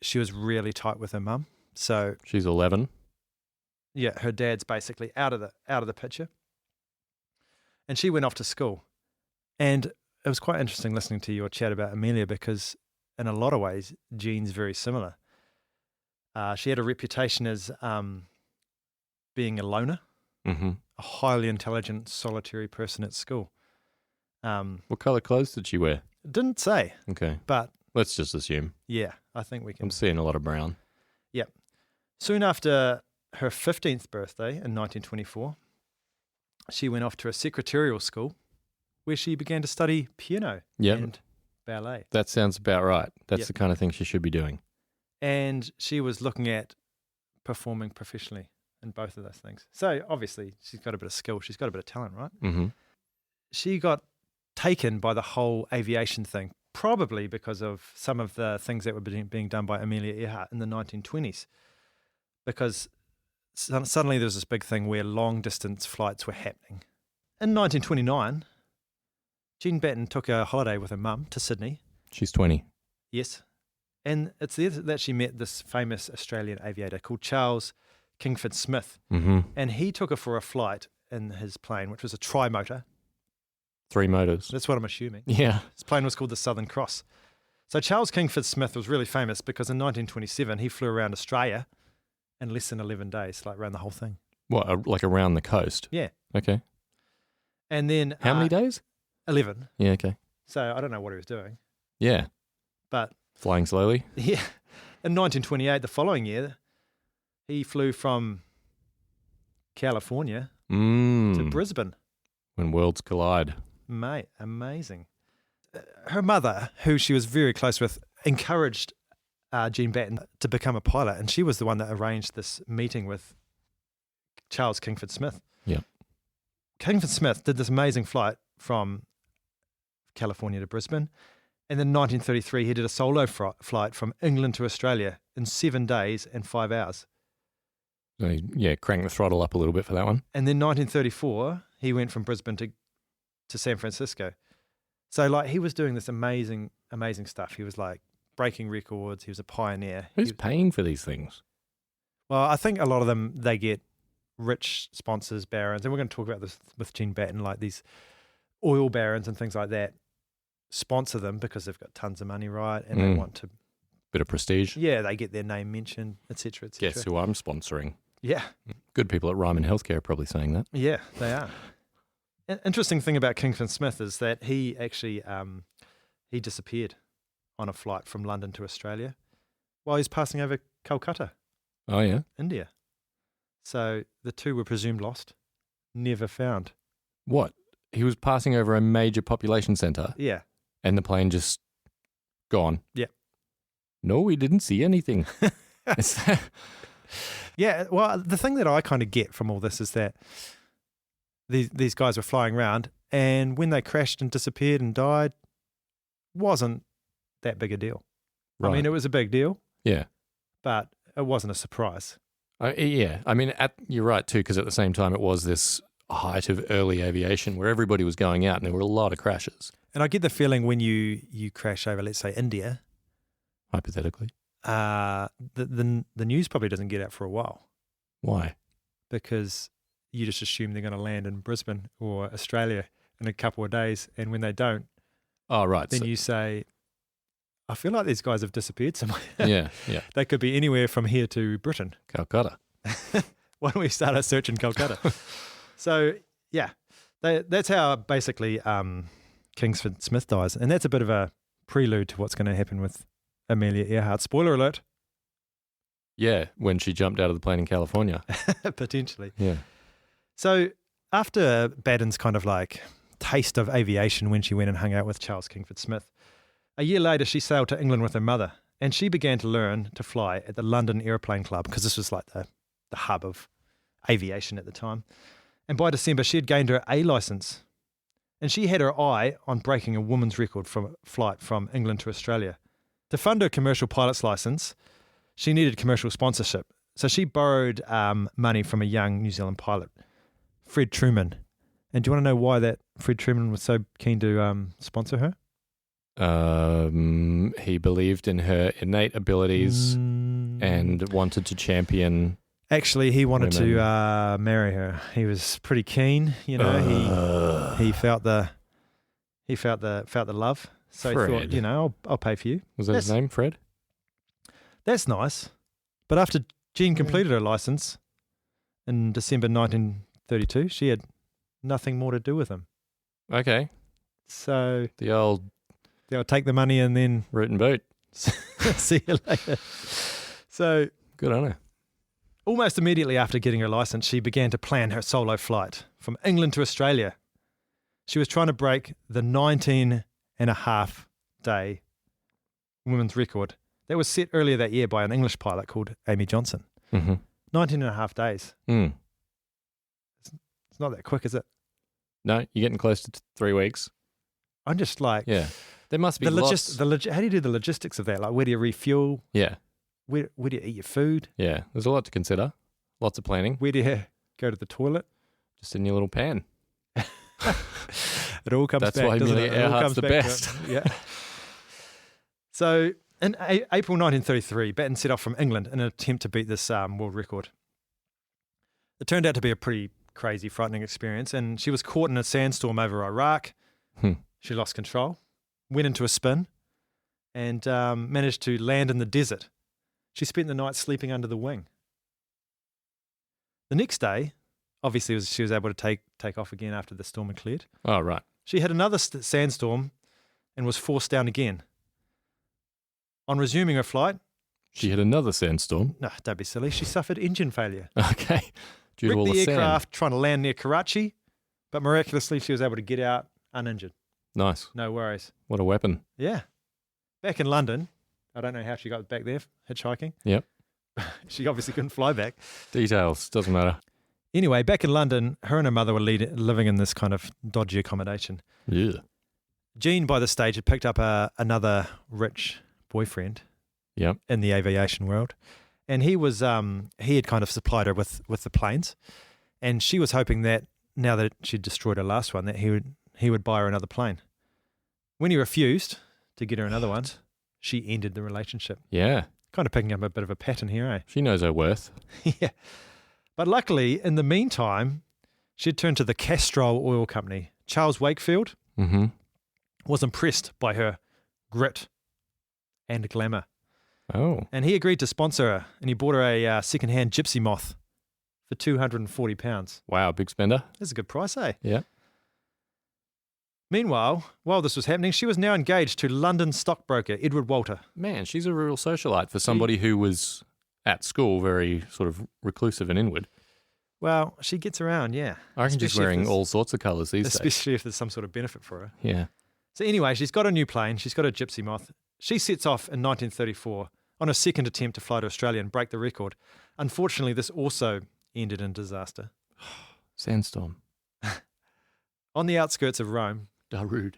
she was really tight with her mum. So she's 11. Yeah, her dad's basically out of the picture. And she went off to school. And it was quite interesting listening to your chat about Amelia because in a lot of ways, Jean's very similar. She had a reputation as being a loner, a highly intelligent, solitary person at school. What colour clothes did she wear? Didn't say. Okay. But let's just assume. Yeah, I think we can. I'm seeing a lot of brown. Yeah. Soon after her 15th birthday in 1924, she went off to a secretarial school where she began to study piano and ballet. That sounds about right. That's the kind of thing she should be doing. And she was looking at performing professionally in both of those things. So obviously she's got a bit of skill. She's got a bit of talent, right? Mm-hmm. She got taken by the whole aviation thing, probably because of some of the things that were being done by Amelia Earhart in the 1920s. Because suddenly there was this big thing where long-distance flights were happening. In 1929, Jean Batten took a holiday with her mum to Sydney. She's 20. Yes. And it's there that she met this famous Australian aviator called Charles Kingford Smith. Mm-hmm. And he took her for a flight in his plane, which was a tri-motor. 3 motors. That's what I'm assuming. Yeah. His plane was called the Southern Cross. So Charles Kingford Smith was really famous because in 1927 he flew around Australia in less than 11 days, like around the whole thing. What, like around the coast? Yeah. Okay. And then... How many days? 11. Yeah, okay. So I don't know what he was doing. Yeah. But... Flying slowly? Yeah. In 1928, the following year, he flew from California to Brisbane. When worlds collide. Mate, amazing. Her mother, who she was very close with, encouraged Jean Batten to become a pilot, and she was the one that arranged this meeting with Charles Kingford Smith. Yeah. Kingford Smith did this amazing flight from California to Brisbane, and then in 1933 he did a solo flight from England to Australia in 7 days and 5 hours. Yeah, crank the throttle up a little bit for that one. And then 1934 he went from Brisbane to San Francisco. So like he was doing this amazing stuff. He was like breaking records. He was a pioneer. Who's paying for these things? Well, I think a lot of them, they get rich sponsors, barons, and we're going to talk about this with Jean Batten, like these oil barons and things like that sponsor them because they've got tons of money, right? And they want to... Bit of prestige. Yeah, they get their name mentioned, etc., etc. Guess who I'm sponsoring? Yeah. Good people at Ryman Healthcare are probably saying that. Yeah, they are. An interesting thing about Kingford Smith is that he actually he disappeared on a flight from London to Australia while he's passing over Calcutta. Oh, yeah? India. So the two were presumed lost, never found. What? He was passing over a major population centre? Yeah. And the plane just gone? Yeah. No, we didn't see anything. Yeah, well, the thing that I kind of get from all this is that these guys were flying around, and when they crashed and disappeared and died, wasn't that big a deal. Right. I mean, it was a big deal. Yeah. But it wasn't a surprise. Yeah. I mean, you're right too, because at the same time it was this height of early aviation where everybody was going out and there were a lot of crashes. And I get the feeling when you crash over, let's say, India. Hypothetically. The news probably doesn't get out for a while. Why? Because you just assume they're going to land in Brisbane or Australia in a couple of days, and when they don't, then you say, I feel like these guys have disappeared somewhere. Yeah. They could be anywhere from here to Britain. Calcutta. Why don't we start a search in Calcutta? So, yeah, that's how basically Kingford Smith dies. And that's a bit of a prelude to what's going to happen with Amelia Earhart. Spoiler alert. Yeah, when she jumped out of the plane in California. Potentially. Yeah. So after Batten's kind of like taste of aviation when she went and hung out with Charles Kingford Smith, a year later she sailed to England with her mother, and she began to learn to fly at the London Aeroplane Club, because this was like the hub of aviation at the time. And by December she had gained her A license, and she had her eye on breaking a woman's record from a flight from England to Australia. To fund her commercial pilot's license, she needed commercial sponsorship. So she borrowed money from a young New Zealand pilot, Fred Truman. And do you want to know why that Fred Truman was so keen to sponsor her? He believed in her innate abilities and wanted to champion. Actually, he wanted to marry her. He was pretty keen. You know, he felt the love. So Fred. he thought, you know, I'll pay for you. Was that his name, Fred? That's nice. But after Jean completed her license in December 1932, she had nothing more to do with him. Okay. So they'll take the money and then root and boot. See you later. So good on her. Almost immediately after getting her license, she began to plan her solo flight from England to Australia. She was trying to break the 19.5-day women's record that was set earlier that year by an English pilot called Amy Johnson. 19.5 days. It's not that quick, is it? No, you're getting close to 3 weeks. I'm just like... Yeah. There must be lots... how do you do the logistics of that? Like, where do you refuel? Yeah. Where do you eat your food? Yeah. There's a lot to consider. Lots of planning. Where do you go to the toilet? Just in your little pan. It all comes back. That's why Amelia Earhart's the best. Yeah. So in April 1933, Batten set off from England in an attempt to beat this world record. It turned out to be a pretty crazy, frightening experience, and she was caught in a sandstorm over Iraq. She lost control, went into a spin, and managed to land in the desert. She spent the night sleeping under the wing. The next day, obviously, she was able to take off again after the storm had cleared. Oh, right. She had another sandstorm and was forced down again. On resuming her flight... She had another sandstorm? No, don't be silly. She suffered engine failure. Okay. Due to all the the aircraft sand. trying to land near Karachi, but miraculously she was able to get out uninjured. Nice. No worries. What a weapon. Yeah. Back in London, I don't know how she got back there, hitchhiking. Yep. She obviously couldn't fly back. Details, doesn't matter. Anyway, back in London, her and her mother were living in this kind of dodgy accommodation. Yeah. Jean, by this stage, had picked up another rich boyfriend. Yep. In the aviation world, and he had kind of supplied her with the planes, and she was hoping that now that she'd destroyed her last one, that he would buy her another plane. When he refused to get her another one, she ended the relationship. Yeah. Kind of picking up a bit of a pattern here, eh? She knows her worth. Yeah. But luckily, in the meantime, she'd turned to the Castrol Oil Company. Charles Wakefield was impressed by her grit and glamour. Oh. And he agreed to sponsor her, and he bought her a second-hand gypsy moth for £240. Wow, big spender. That's a good price, eh? Yeah. Meanwhile, while this was happening, she was now engaged to London stockbroker Edward Walter. Man, she's a real socialite for somebody who was at school very sort of reclusive and inward. Well, she gets around, yeah. I reckon she's wearing all sorts of colours these days. Especially if there's some sort of benefit for her. Yeah. So anyway, she's got a new plane. She's got a gypsy moth. She sets off in 1934 on a second attempt to fly to Australia and break the record. Unfortunately, this also ended in disaster. Sandstorm. On the outskirts of Rome, Darude.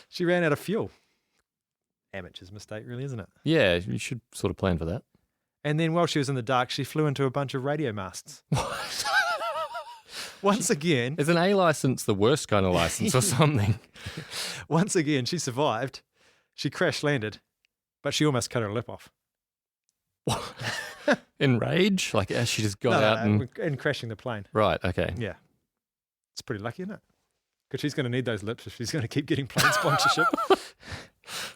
She ran out of fuel. Amateur's mistake, really, isn't it? Yeah, you should sort of plan for that. And then while she was in the dark, she flew into a bunch of radio masts. Once again... Is an A license the worst kind of license or something? Once again, she survived. She crash-landed, but she almost cut her lip off. In rage? Like as she just got out and crashing the plane. Right, okay. Yeah. It's pretty lucky, isn't it? Because she's going to need those lips if she's going to keep getting plane sponsorship.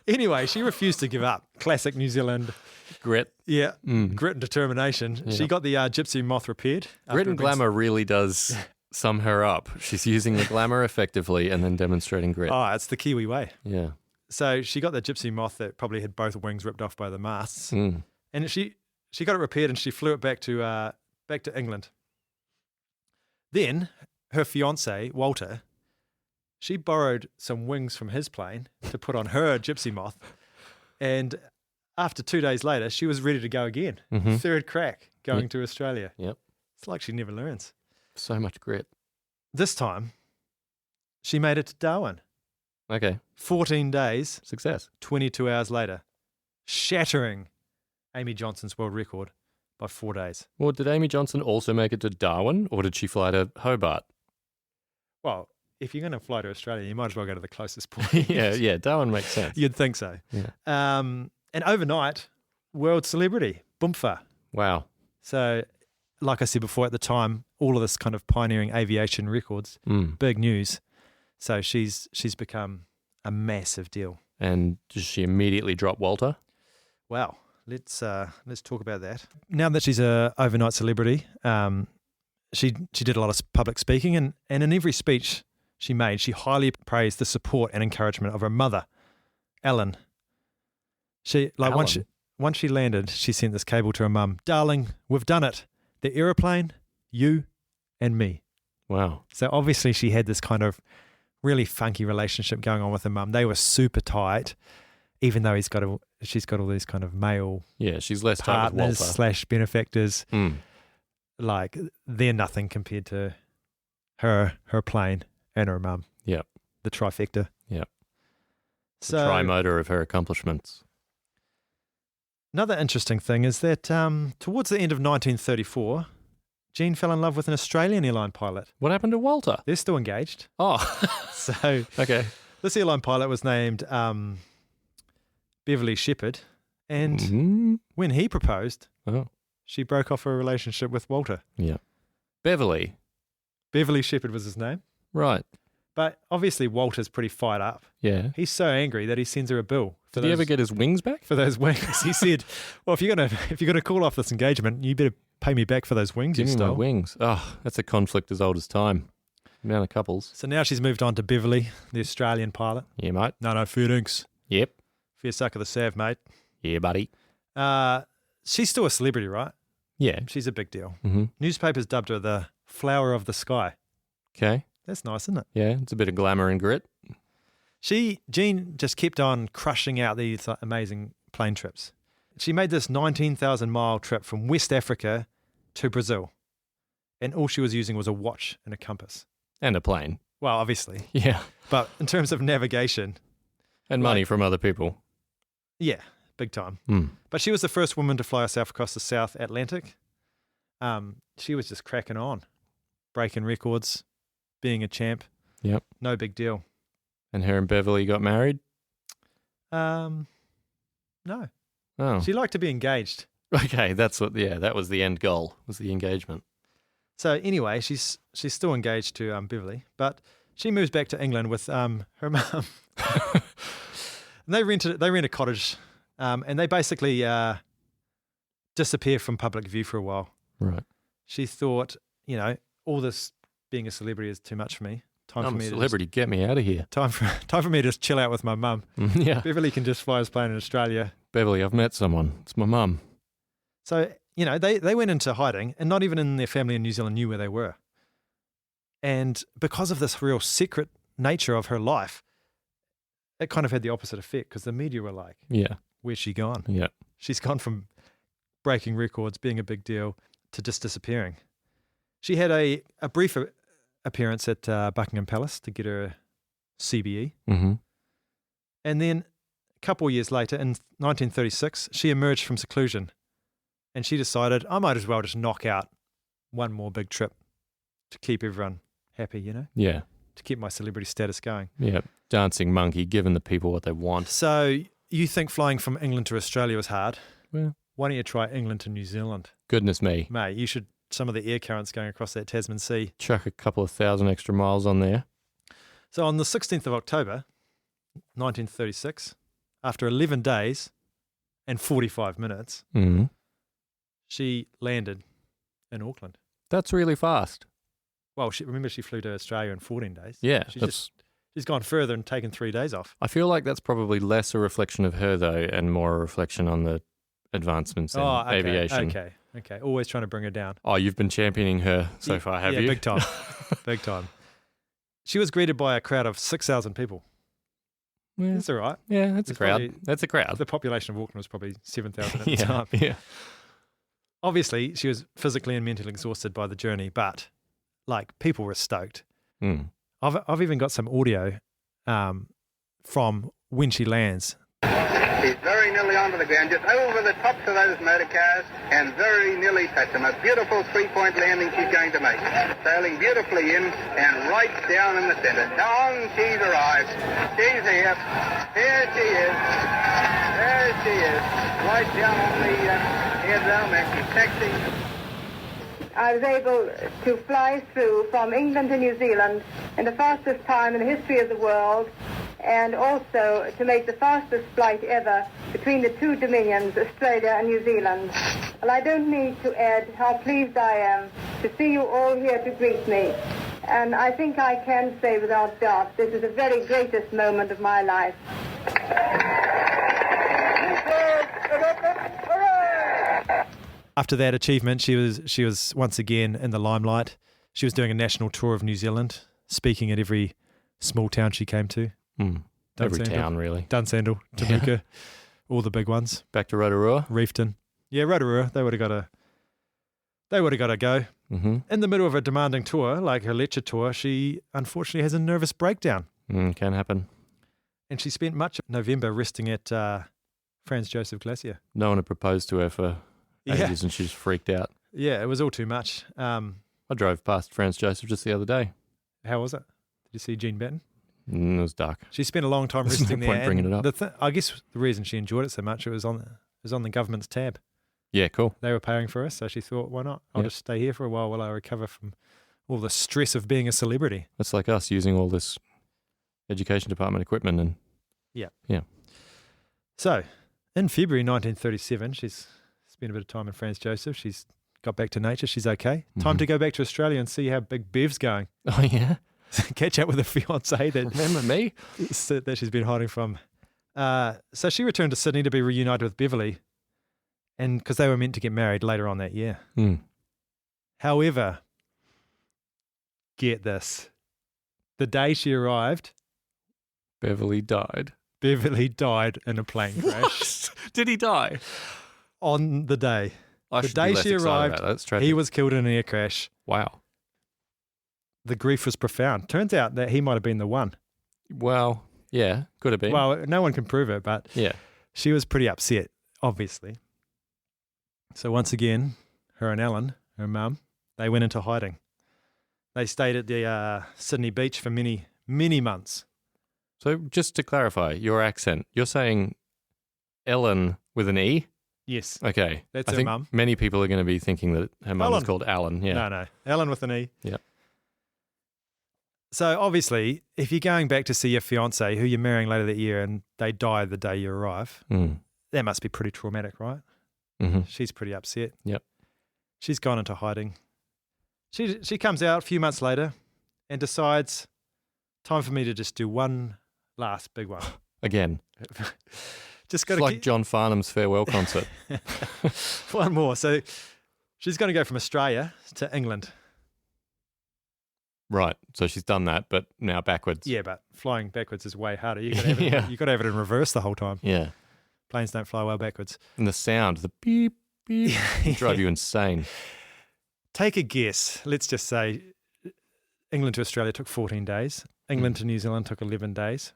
Anyway, she refused to give up. Classic New Zealand. Grit. Yeah, grit and determination. Yeah. She got the gypsy moth repaired. Grit and glamour really does sum her up. She's using the glamour effectively and then demonstrating grit. Oh, it's the Kiwi way. Yeah. So she got the gypsy moth that probably had both wings ripped off by the masts. And she got it repaired and she flew it back to England. Then her fiancé, Walter, she borrowed some wings from his plane to put on her gypsy moth. And after 2 days later, she was ready to go again. Third crack going to Australia. Yep. It's like she never learns. So much grit. This time, she made it to Darwin. Okay. 14 days. Success. 22 hours later, shattering Amy Johnson's world record by 4 days. Well, did Amy Johnson also make it to Darwin or did she fly to Hobart? Well, if you're going to fly to Australia, you might as well go to the closest point. Yeah, Darwin makes sense. You'd think so. Yeah. And overnight, world celebrity, Boomfa. Wow. So, like I said before, at the time, all of this kind of pioneering aviation records, big news. So she's become a massive deal. And does she immediately drop Walter? Well, let's talk about that. Now that she's a overnight celebrity, she did a lot of public speaking, and in every speech she made, she highly praised the support and encouragement of her mother, Ellen. Once she landed, she sent this cable to her mum: "Darling, we've done it. The aeroplane, you, and me." Wow. So obviously she had this kind of really funky relationship going on with her mum. They were super tight, even though she's got all these kind of male she's less tight with Walter / benefactors. Like they're nothing compared to her plane and her mum. Yep. The trifecta. Yep. So the tri-motor of her accomplishments. Another interesting thing is that towards the end of 1934, Jean fell in love with an Australian airline pilot. What happened to Walter? They're still engaged. Oh. So okay. This airline pilot was named Beverly Shepherd, and when he proposed, she broke off her relationship with Walter. Yeah. Beverly Shepherd was his name. Right. But obviously Walter's pretty fired up. Yeah. He's so angry that he sends her a bill. Did he ever get his wings back? For those wings. He said, well, if you're gonna call off this engagement, you better pay me back for those wings Give you me stole. my wings. Oh, that's a conflict as old as time. Amount of couples. So now she's moved on to Beverly, the Australian pilot. Yeah, mate. No, fair dinks. Yep. Fair suck of the sav, mate. Yeah, buddy. She's still a celebrity, right? Yeah. She's a big deal. Mm-hmm. Newspapers dubbed her the flower of the sky. Okay. That's nice, isn't it? Yeah, it's a bit of glamour and grit. Jean just kept on crushing out these amazing plane trips. She made this 19,000-mile trip from West Africa to Brazil, and all she was using was a watch and a compass. And a plane. Well, obviously. Yeah. But in terms of navigation. And money from other people. Yeah, big time. Mm. But she was the first woman to fly herself across the South Atlantic. She was just cracking on, breaking records, being a champ. Yep. No big deal. And her and Beverly got married? No. Oh. She liked to be engaged. Okay, that was the end goal, was the engagement. So anyway, she's still engaged to Beverly, but she moves back to England with her mum. And they rent a cottage, and they basically disappear from public view for a while. Right. She thought, all this being a celebrity is too much for me. I'm a celebrity, get me out of here. Time for me to just chill out with my mum. Yeah. Beverly can just fly his plane in Australia. Beverly, I've met someone. It's my mum. So, they went into hiding, and not even in their family in New Zealand knew where they were. And because of this real secret nature of her life, it kind of had the opposite effect, because the media were like, yeah, where's she gone? Yeah. She's gone from breaking records, being a big deal, to just disappearing. She had a brief appearance at Buckingham Palace to get her CBE. Mm-hmm. And then a couple of years later, in 1936, she emerged from seclusion, and she decided, I might as well just knock out one more big trip to keep everyone happy, Yeah. To keep my celebrity status going. Yeah. Dancing monkey, giving the people what they want. So you think flying from England to Australia was hard? Well, why don't you try England to New Zealand? Goodness me. Mate, you should, some of the air currents going across that Tasman Sea. Chuck a couple of thousand extra miles on there. So on the 16th of October, 1936, after 11 days and 45 minutes, she landed in Auckland. That's really fast. Well, she flew to Australia in 14 days. Yeah. She's gone further and taken 3 days off. I feel like that's probably less a reflection of her, though, and more a reflection on the advancements in aviation. Okay. Always trying to bring her down. Oh, you've been championing her so far, have you? Yeah, big time. Big time. She was greeted by a crowd of 6,000 people. Yeah. That's all right. Yeah, that's a crowd. That's a crowd. The population of Auckland was probably 7,000 at the time. Yeah. Obviously, she was physically and mentally exhausted by the journey, but people were stoked. Mm. I've even got some audio from when she lands. She's very nearly onto the ground, just over the tops of those motor cars, and very nearly touched them. A beautiful three-point landing she's going to make. Sailing beautifully in and right down in the centre. Down she's arrived. She's here. Here she is. There she is. Right down on the headroom, and she's taxiing. I was able to fly through from England to New Zealand in the fastest time in the history of the world, and also to make the fastest flight ever between the two dominions, Australia and New Zealand. Well, I don't need to add how pleased I am to see you all here to greet me. And I think I can say without doubt, this is the very greatest moment of my life. After that achievement, she was once again in the limelight. She was doing a national tour of New Zealand, speaking at every small town she came to. Every town, really. Dunsandel, Temuka, all the big ones. Back to Rotorua. Reefton. Yeah, Rotorua, they would have got to go. Mm-hmm. In the middle of a demanding tour, like her lecture tour, she unfortunately has a nervous breakdown. Can happen. And she spent much of November resting at Franz Josef Glacier. No one had proposed to her for ages and she just freaked out. Yeah, it was all too much. I drove past Franz Josef just the other day. How was it? Did you see Jean Batten? It was dark. She spent a long time There's resting no there. point bringing it up. I guess the reason she enjoyed it so much, it was on the government's tab. Yeah, cool. They were paying for us, so she thought, why not? I'll just stay here for a while I recover from all the stress of being a celebrity. It's like us using all this education department equipment and yeah. So, in February 1937, she's spent a bit of time in Franz Josef. She's got back to nature. She's okay. Time to go back to Australia and see how Big Bev's going. Oh, yeah? Catch up with a fiancé that Remember me? that she's been hiding from. So she returned to Sydney to be reunited with Beverly, and because they were meant to get married later on that year. However, get this. The day she arrived, Beverly died. Beverly died in a plane crash. What? Did he die? On the day. I The should be day less she excited arrived, about that. That's tragic. he was killed in an air crash. Wow. The grief was profound. Turns out that he might have been the one. Well, yeah, could have been. Well, no one can prove it, but yeah. she was pretty upset, obviously. So once again, her and Alan, her mum, they went into hiding. They stayed at the Sydney beach for many, many months. So just to clarify, your accent, you're saying Ellen with an E? Yes. Okay. That's I her think mum. many people are going to be thinking that her mum is Ellen. called Alan. Yeah. No. Alan with an E. Yeah. So obviously, if you're going back to see your fiancé, who you're marrying later that year, and they die the day you arrive, that must be pretty traumatic, right? Mm-hmm. She's pretty upset. Yep. She's gone into hiding. She comes out a few months later and decides, time for me to just do one last big one. Again. Just got It's like John Farnham's farewell concert. one more. So she's going to go from Australia to England. Right. So she's done that, but now backwards. Yeah, but flying backwards is way harder. You got to have it in reverse the whole time. Yeah. Planes don't fly well backwards. And the sound, the beep, beep, drive you insane. Take a guess. Let's just say England to Australia took 14 days. England to New Zealand took 11 days.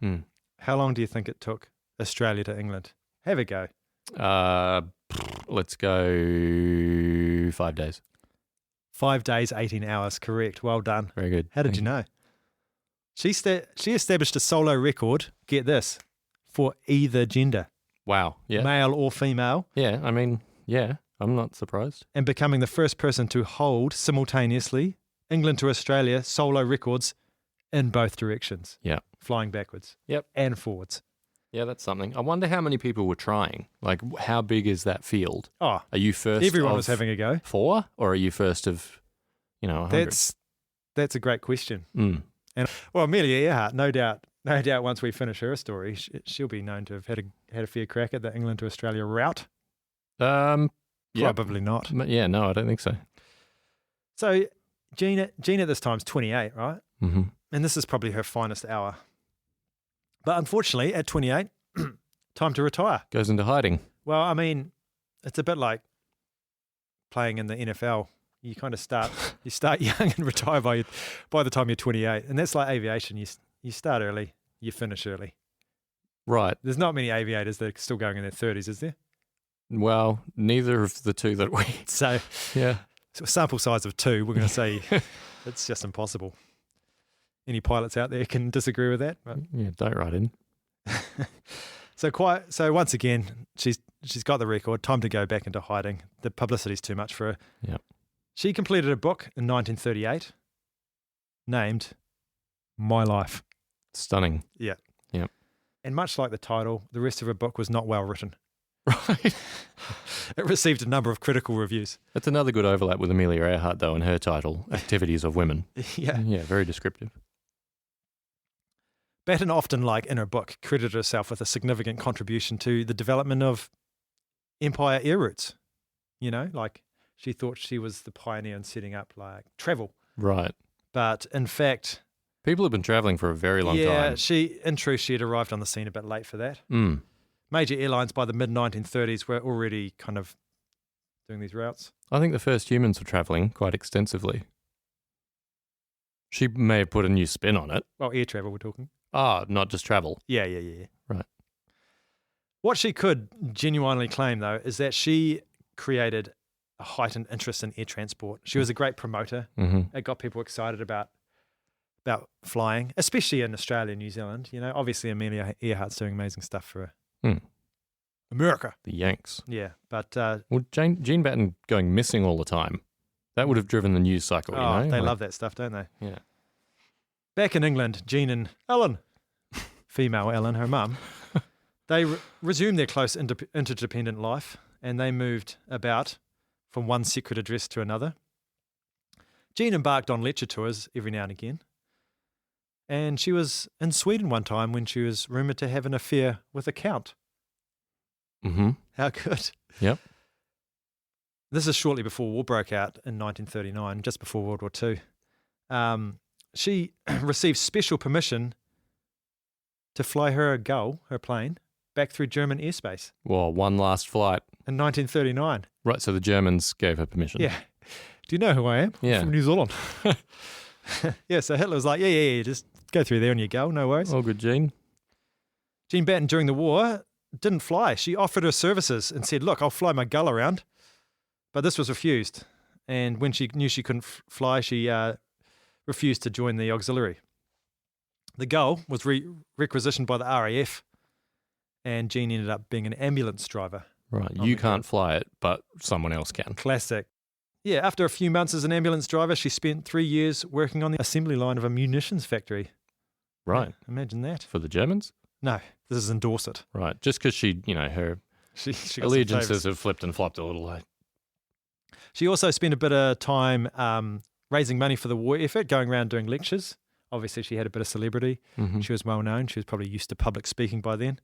How long do you think it took Australia to England? Have a go. Let's go 5 days. 5 days, 18 hours. Correct. Well done. Very good. How did you know? She established a solo record, get this, for either gender, Wow. Yeah. male or female, Yeah. I mean, yeah, I'm not surprised. and becoming the first person to hold simultaneously England to Australia solo records in both directions. Yeah. Flying backwards. Yep. And forwards. Yeah, that's something. I wonder how many people were trying. Like, how big is that field? Oh, Are you first everyone of was having a go. 4, or are you first of, 100? That's a great question. Mm. And well, Amelia Earhart, no doubt, once we finish her story, she'll be known to have had a fair crack at the England to Australia route. Yeah. Probably not. Yeah, no, I don't think so. So Jean at this time is 28, right? Mm-hmm. And this is probably her finest hour. But unfortunately, at 28, time to retire. Goes into hiding. Well, I mean, it's a bit like playing in the NFL. You kind of start young and retire by the time you're 28. And that's like aviation. You start early, you finish early. Right. There's not many aviators that are still going in their 30s, is there? Well, neither of the two that we... So, Yeah. so sample size of 2, we're going to say it's just impossible. Any pilots out there can disagree with that. But. Yeah, don't write in. So once again, she's got the record. Time to go back into hiding. The publicity's too much for her. Yep. She completed a book in 1938 named My Life. Stunning. Yeah. Yep. And much like the title, the rest of her book was not well written. Right. It received a number of critical reviews. That's another good overlap with Amelia Earhart, though, in her title, Activities of Women. Yeah. Yeah, very descriptive. Batten often, like in her book, credited herself with a significant contribution to the development of empire air routes. Like she thought she was the pioneer in setting up like travel Right. But in fact, people have been travelling for a very long time. Yeah, in truth, she had arrived on the scene a bit late for that. Mm. Major airlines by the mid-1930s were already kind of doing these routes. I think the first humans were travelling quite extensively. She may have put a new spin on it. Well, air travel we're talking. Ah, not just travel. Yeah. Right. What she could genuinely claim, though, is that she created a heightened interest in air transport. She was a great promoter. Mm-hmm. It got people excited about flying, especially in Australia and New Zealand. You know, obviously Amelia Earhart's doing amazing stuff for America. The Yanks. Yeah, but well, Jean Batten going missing all the time. That would have driven the news cycle, you know? They love that stuff, don't they? Yeah. Back in England, Jean and Ellen, female Ellen, her mum, they resumed their close interdependent life, and they moved about from one secret address to another. Jean embarked on lecture tours every now and again, and she was in Sweden one time when she was rumoured to have an affair with a count. Mm-hmm. How good. Yep. This is shortly before war broke out in 1939, just before World War II. She received special permission to fly her gull, her plane, back through German airspace. Well, one last flight. In 1939. Right, so the Germans gave her permission. Yeah. Do you know who I am? Yeah. I'm from New Zealand. Yeah, so Hitler was like, yeah, just go through there on your gull, no worries. All good, Jean. Jean Batten, during the war, didn't fly. She offered her services and said, look, I'll fly my gull around. But this was refused. And when she knew she couldn't fly, she refused to join the auxiliary. The gull was requisitioned by the RAF, and Jean ended up being an ambulance driver. Right, you can't fly it, but someone else can. Classic. Yeah, after a few months as an ambulance driver, she spent 3 years working on the assembly line of a munitions factory. Right. Yeah, imagine that. For the Germans? No, this is in Dorset. Right, just because she, her she got allegiances have flipped and flopped a little. She also spent a bit of time raising money for the war effort, going around doing lectures. Obviously, she had a bit of celebrity. Mm-hmm. She was well known. She was probably used to public speaking by then.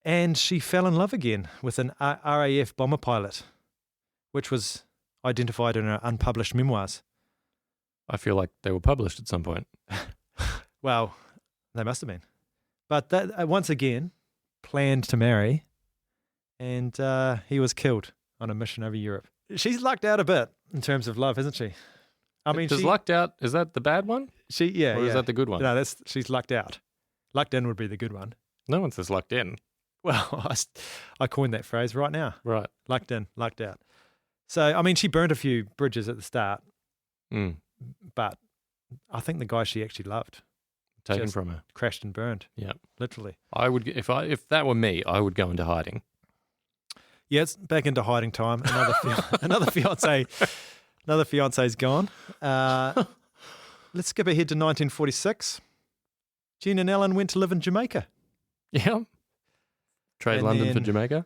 And she fell in love again with an RAF bomber pilot, which was identified in her unpublished memoirs. I feel like they were published at some point. Well, they must have been. But that, once again, planned to marry, and he was killed on a mission over Europe. She's lucked out a bit in terms of love, isn't she? I mean, lucked out, is that the bad one? Or is that the good one? No, she's lucked out. Lucked in would be the good one. No one says lucked in. Well, I coined that phrase right now. Right. Lucked in, lucked out. So, I mean, she burnt a few bridges at the start, but I think the guy she actually loved taken from her, crashed and burned. Yeah, literally. I would, if that were me, I would go into hiding. Yeah, it's back into hiding time. Another fiance, another fiance's gone. Let's skip ahead to 1946. Jean and Ellen went to live in Jamaica. Yeah. Trade And London for then- Jamaica.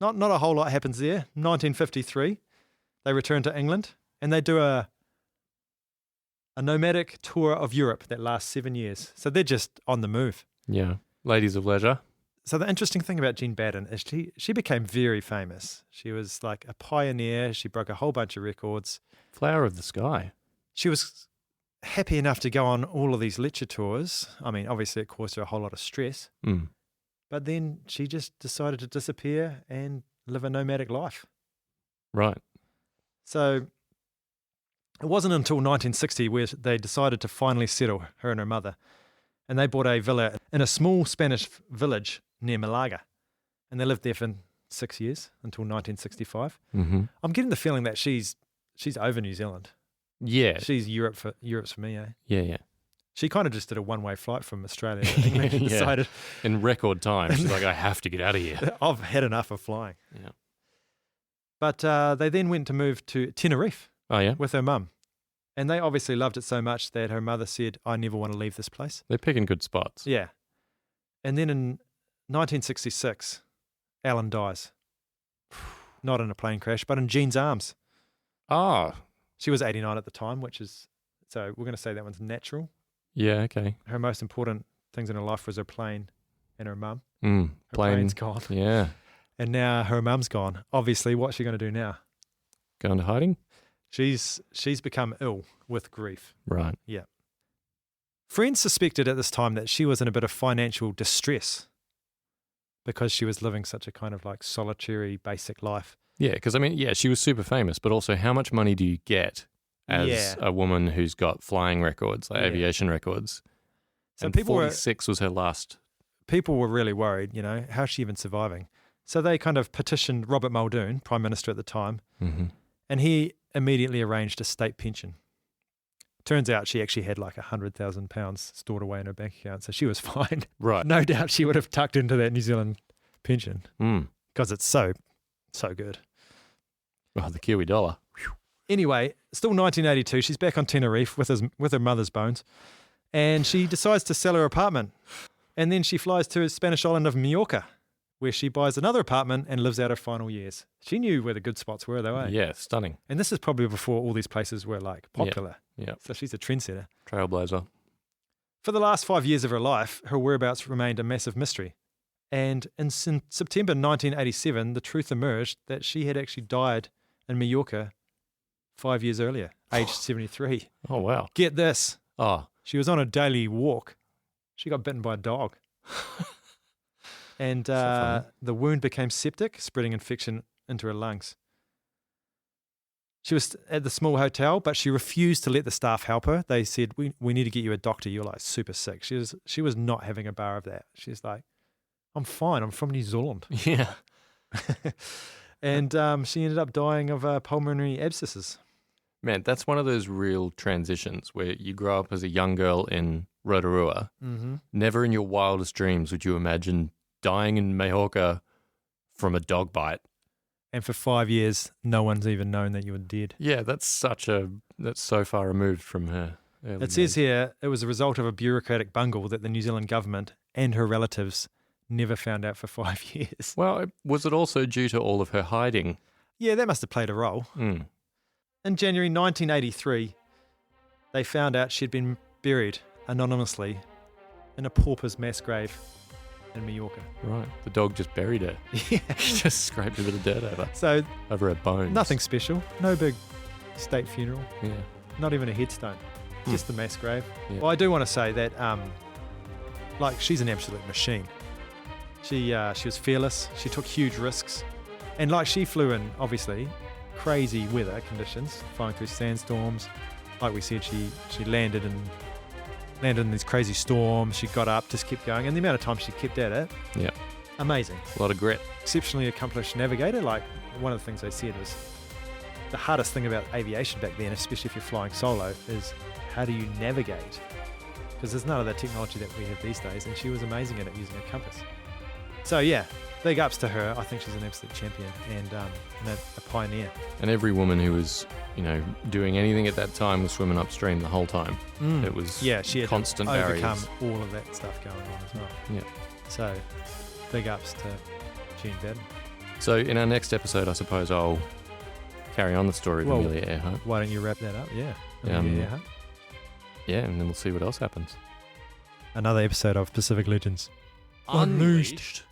Not a whole lot happens there. 1953, they return to England and they do a nomadic tour of Europe that lasts 7 years. So they're just on the move. Yeah. Ladies of leisure. So the interesting thing about Jean Batten is she became very famous. She was like a pioneer. She broke a whole bunch of records. Flower of the sky. She was happy enough to go on all of these lecture tours. I mean, obviously it caused her a whole lot of stress. Mm. But then she just decided to disappear and live a nomadic life. Right. So it wasn't until 1960 where they decided to finally settle, her and her mother. And they bought a villa in a small Spanish village near Malaga. And they lived there for 6 years until 1965. Mm-hmm. I'm getting the feeling that she's over New Zealand. Yeah. She's Europe's for me, eh? Yeah. She kind of just did a one-way flight from Australia to England and decided, in record time, she's like, I have to get out of here. I've had enough of flying. Yeah. But they then went to move to Tenerife Oh, yeah? with her mum. And they obviously loved it so much that her mother said, I never want to leave this place. They're picking good spots. Yeah. And then in 1966, Alan dies. Not in a plane crash, but in Jean's arms. Ah. She was 89 at the time, so we're going to say that one's natural. Yeah, okay. Her most important things in her life was her plane and her mum. Her plane's gone. Yeah. And now her mum's gone. Obviously, what's she going to do now? Go into hiding? She's become ill with grief. Right. Yeah. Friends suspected at this time that she was in a bit of financial distress because she was living such a kind of like solitary, basic life. Yeah, because I mean, yeah, she was super famous, but also how much money do you get as a woman who's got flying records, like aviation records? So and 46 was her last. People were really worried, how's she even surviving? So they kind of petitioned Robert Muldoon, Prime Minister at the time, and he immediately arranged a state pension. Turns out she actually had like £100,000 stored away in her bank account, so she was fine. Right. No doubt she would have tucked into that New Zealand pension because it's so good. Oh, the Kiwi dollar. Anyway, still 1982, she's back on Tenerife with her mother's bones, and she decides to sell her apartment. And then she flies to the Spanish island of Mallorca, where she buys another apartment and lives out her final years. She knew where the good spots were, though, eh? Yeah, stunning. And this is probably before all these places were like popular. Yeah. So she's a trendsetter. Trailblazer. For the last 5 years of her life, her whereabouts remained a massive mystery. And in September 1987, the truth emerged that she had actually died in Mallorca 5 years earlier, aged 73. Oh, wow. Get this. Oh. She was on a daily walk. She got bitten by a dog. And the wound became septic, spreading infection into her lungs. She was at the small hotel, but she refused to let the staff help her. They said, we need to get you a doctor. You're like super sick. She was not having a bar of that. She's like, I'm fine. I'm from New Zealand. Yeah. And she ended up dying of pulmonary abscesses. Man, that's one of those real transitions where you grow up as a young girl in Rotorua. Never in your wildest dreams would you imagine dying in Mallorca from a dog bite. And for 5 years, no one's even known that you were dead. Yeah, that's so far removed from her. It says here it was a result of a bureaucratic bungle that the New Zealand government and her relatives never found out for 5 years. Well, was it also due to all of her hiding? Yeah, that must have played a role. In January 1983, they found out she'd been buried anonymously in a pauper's mass grave in Mallorca. Right. The dog just buried her. Yeah. He just scraped a bit of dirt over her bones. Nothing special. No big state funeral. Yeah. Not even a headstone. Just the mass grave. Yeah. Well, I do want to say that, she's an absolute machine. She was fearless. She took huge risks. And she flew in, obviously, crazy weather conditions, flying through sandstorms. Like we said, she landed in these crazy storms. She got up, just kept going. And the amount of time she kept at it, amazing. A lot of grit. Exceptionally accomplished navigator. Like, one of the things they said was the hardest thing about aviation back then, especially if you're flying solo, is how do you navigate? Because there's none of the technology that we have these days, and she was amazing at it using a compass. So yeah, big ups to her. I think she's an absolute champion and a pioneer. And every woman who was, doing anything at that time was swimming upstream the whole time. It was she had constant to overcome barriers. all of that stuff going on as well. Yeah. So big ups to Jean Batten. So in our next episode, I suppose I'll carry on the story of Amelia Earhart. Why don't you wrap that up? Yeah. Amelia Earhart. Yeah, and then we'll see what else happens. Another episode of Pacific Legends Unleashed.